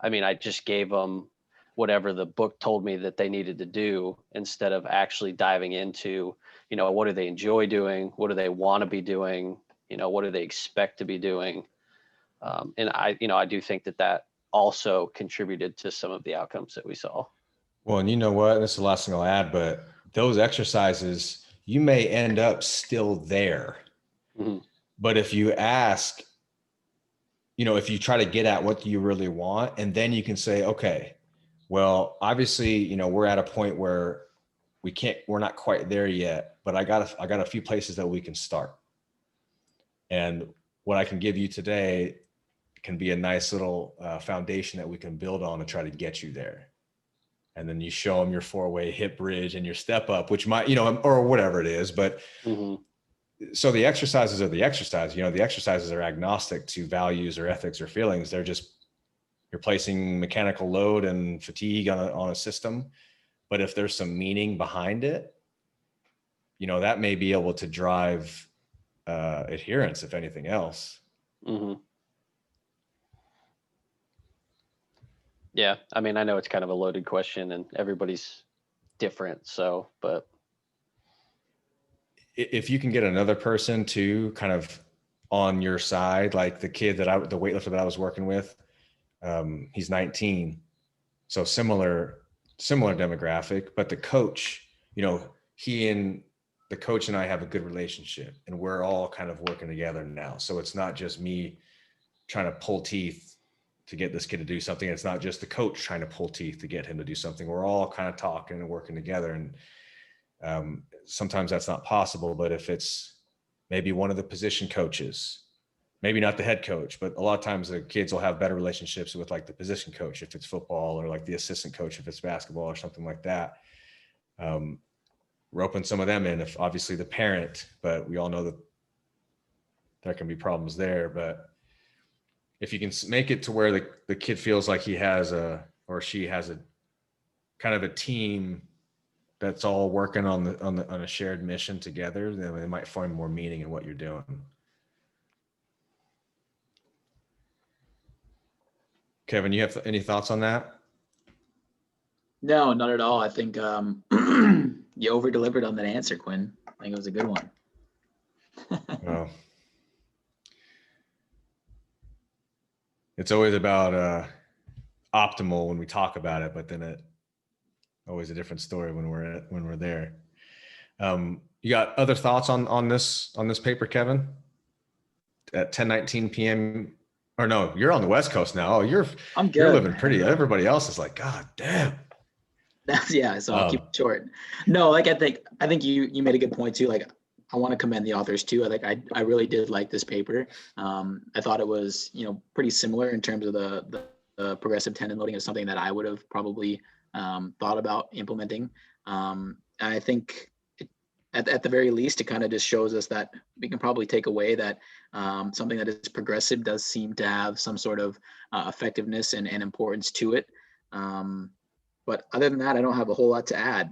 I just gave them whatever the book told me that they needed to do instead of actually diving into, what do they enjoy doing? What do they want to be doing? What do they expect to be doing? And I do think that also contributed to some of the outcomes that we saw. Well, and you know what? This is the last thing I'll add, but those exercises, you may end up still there. Mhm. But if you ask, if you try to get at what you really want, and then you can say, okay, well, obviously, we're at a point where we're not quite there yet, but I got a few places that we can start. And what I can give you today can be a nice little foundation that we can build on to try to get you there. And then you show them your 4-way hip bridge and your step up, which might, or whatever it is. But so the exercises are the exercise, the exercises are agnostic to values or ethics or feelings. They're just, you're placing mechanical load and fatigue on a system. But if there's some meaning behind it, that may be able to drive adherence, if anything else. Mm-hmm. Yeah. I know it's kind of a loaded question and everybody's different. So, but if you can get another person to kind of on your side, like the weightlifter that I was working with, he's 19. So similar demographic, but the coach, he and the coach and I have a good relationship and we're all kind of working together now. So it's not just me trying to pull teeth to get this kid to do something. It's not just the coach trying to pull teeth to get him to do something. We're all kind of talking and working together. And sometimes that's not possible, but if it's maybe one of the position coaches, maybe not the head coach, but a lot of times the kids will have better relationships with like the position coach if it's football, or like the assistant coach if it's basketball or something like that. Roping some of them in, if obviously the parent, but we all know that there can be problems there. But if you can make it to where the kid feels like he has or she has a kind of a team that's all working on a shared mission together, then they might find more meaning in what you're doing. Kevin, you have any thoughts on that? No, not at all. I think you over-delivered on that answer, Quinn. I think it was a good one. Well, it's always about optimal when we talk about it, but then it always a different story when we're there. You got other thoughts on this paper, Kevin? At 10:19 p.m. or no, you're on the West Coast now. Oh, I'm good. You're living pretty. Everybody else is like, God damn. Yeah, so I'll keep it short. No, like I think you made a good point too. Like I want to commend the authors too. I really did like this paper. I thought it was pretty similar in terms of the progressive tendon loading is something that I would have probably thought about implementing. And I think at the very least, it kind of just shows us that we can probably take away that something that is progressive does seem to have some sort of effectiveness and importance to it. But other than that, I don't have a whole lot to add.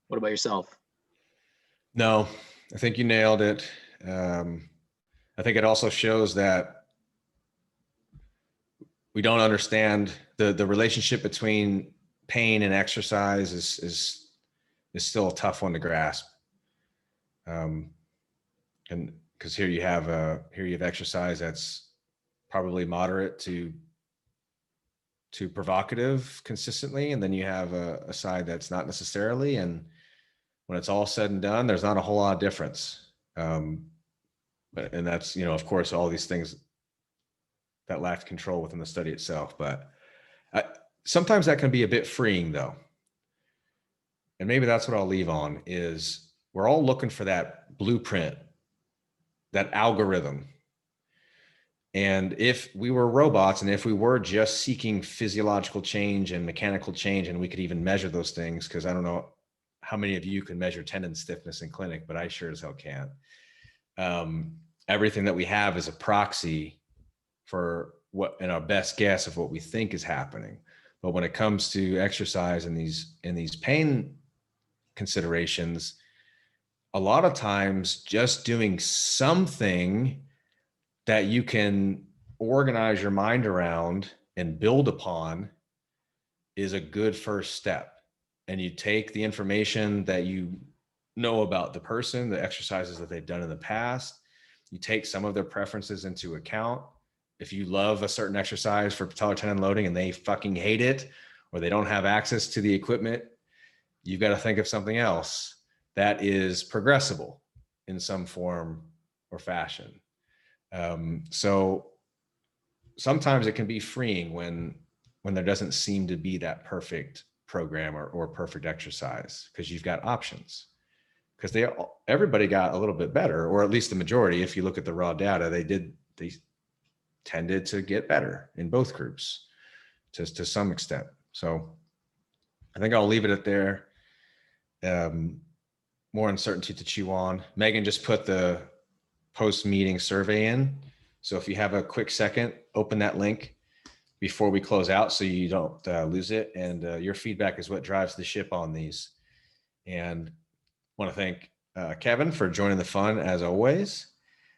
What about yourself? No, I think you nailed it. I think it also shows that we don't understand the relationship between pain and exercise is still a tough one to grasp. And because here you have exercise that's probably moderate to provocative consistently, and then you have a side that's not necessarily. And when it's all said and done, there's not a whole lot of difference. And that's of course all these things that lacked control within the study itself. But sometimes that can be a bit freeing, though. And maybe that's what I'll leave on is we're all looking for that blueprint, that algorithm And if we were robots and if we were just seeking physiological change and mechanical change, and we could even measure those things, because I don't know how many of you can measure tendon stiffness in clinic, but I sure as hell can't. Everything that we have is a proxy for what, and our best guess of what we think is happening. But when it comes to exercise and these pain considerations, a lot of times just doing something that you can organize your mind around and build upon is a good first step. And you take the information that you know about the person, the exercises that they've done in the past, you take some of their preferences into account. If you love a certain exercise for patellar tendon loading and they fucking hate it, or they don't have access to the equipment, you've got to think of something else that is progressible in some form or fashion. So sometimes it can be freeing when there doesn't seem to be that perfect program or perfect exercise, because you've got options. Because everybody got a little bit better, or at least the majority. If you look at the raw data, they tended to get better in both groups to some extent. So I think I'll leave it at there. More uncertainty to chew on. Megan just put the post-meeting survey in. So if you have a quick second, open that link before we close out so you don't lose it. And your feedback is what drives the ship on these. And I want to thank Kevin for joining the fun as always.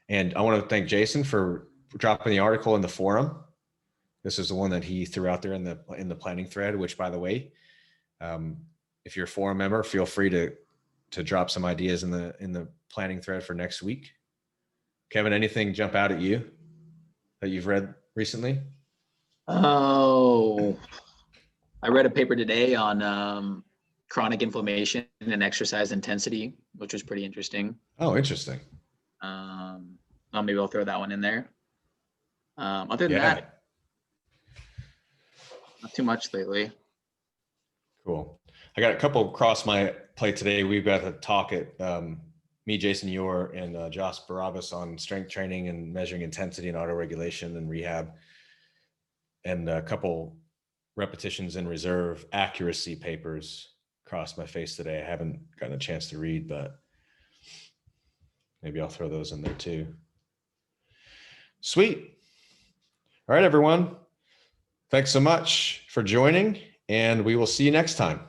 And I want to thank Jason for dropping the article in the forum. This is the one that he threw out there in the planning thread, which, by the way, if you're a forum member, feel free to drop some ideas in the planning thread for next week. Kevin, anything jump out at you that you've read recently? Oh, I read a paper today on chronic inflammation and exercise intensity, which was pretty interesting. Oh, interesting. Maybe I'll throw that one in there. Other than that, not too much lately. Cool. I got a couple across my plate today. We've got a talk at me, Jason Yor, and Josh Barabbas on strength training and measuring intensity and autoregulation and rehab, and a couple repetitions in reserve accuracy papers across my face today. I haven't gotten a chance to read, but maybe I'll throw those in there too. Sweet. All right, everyone. Thanks so much for joining, and we will see you next time.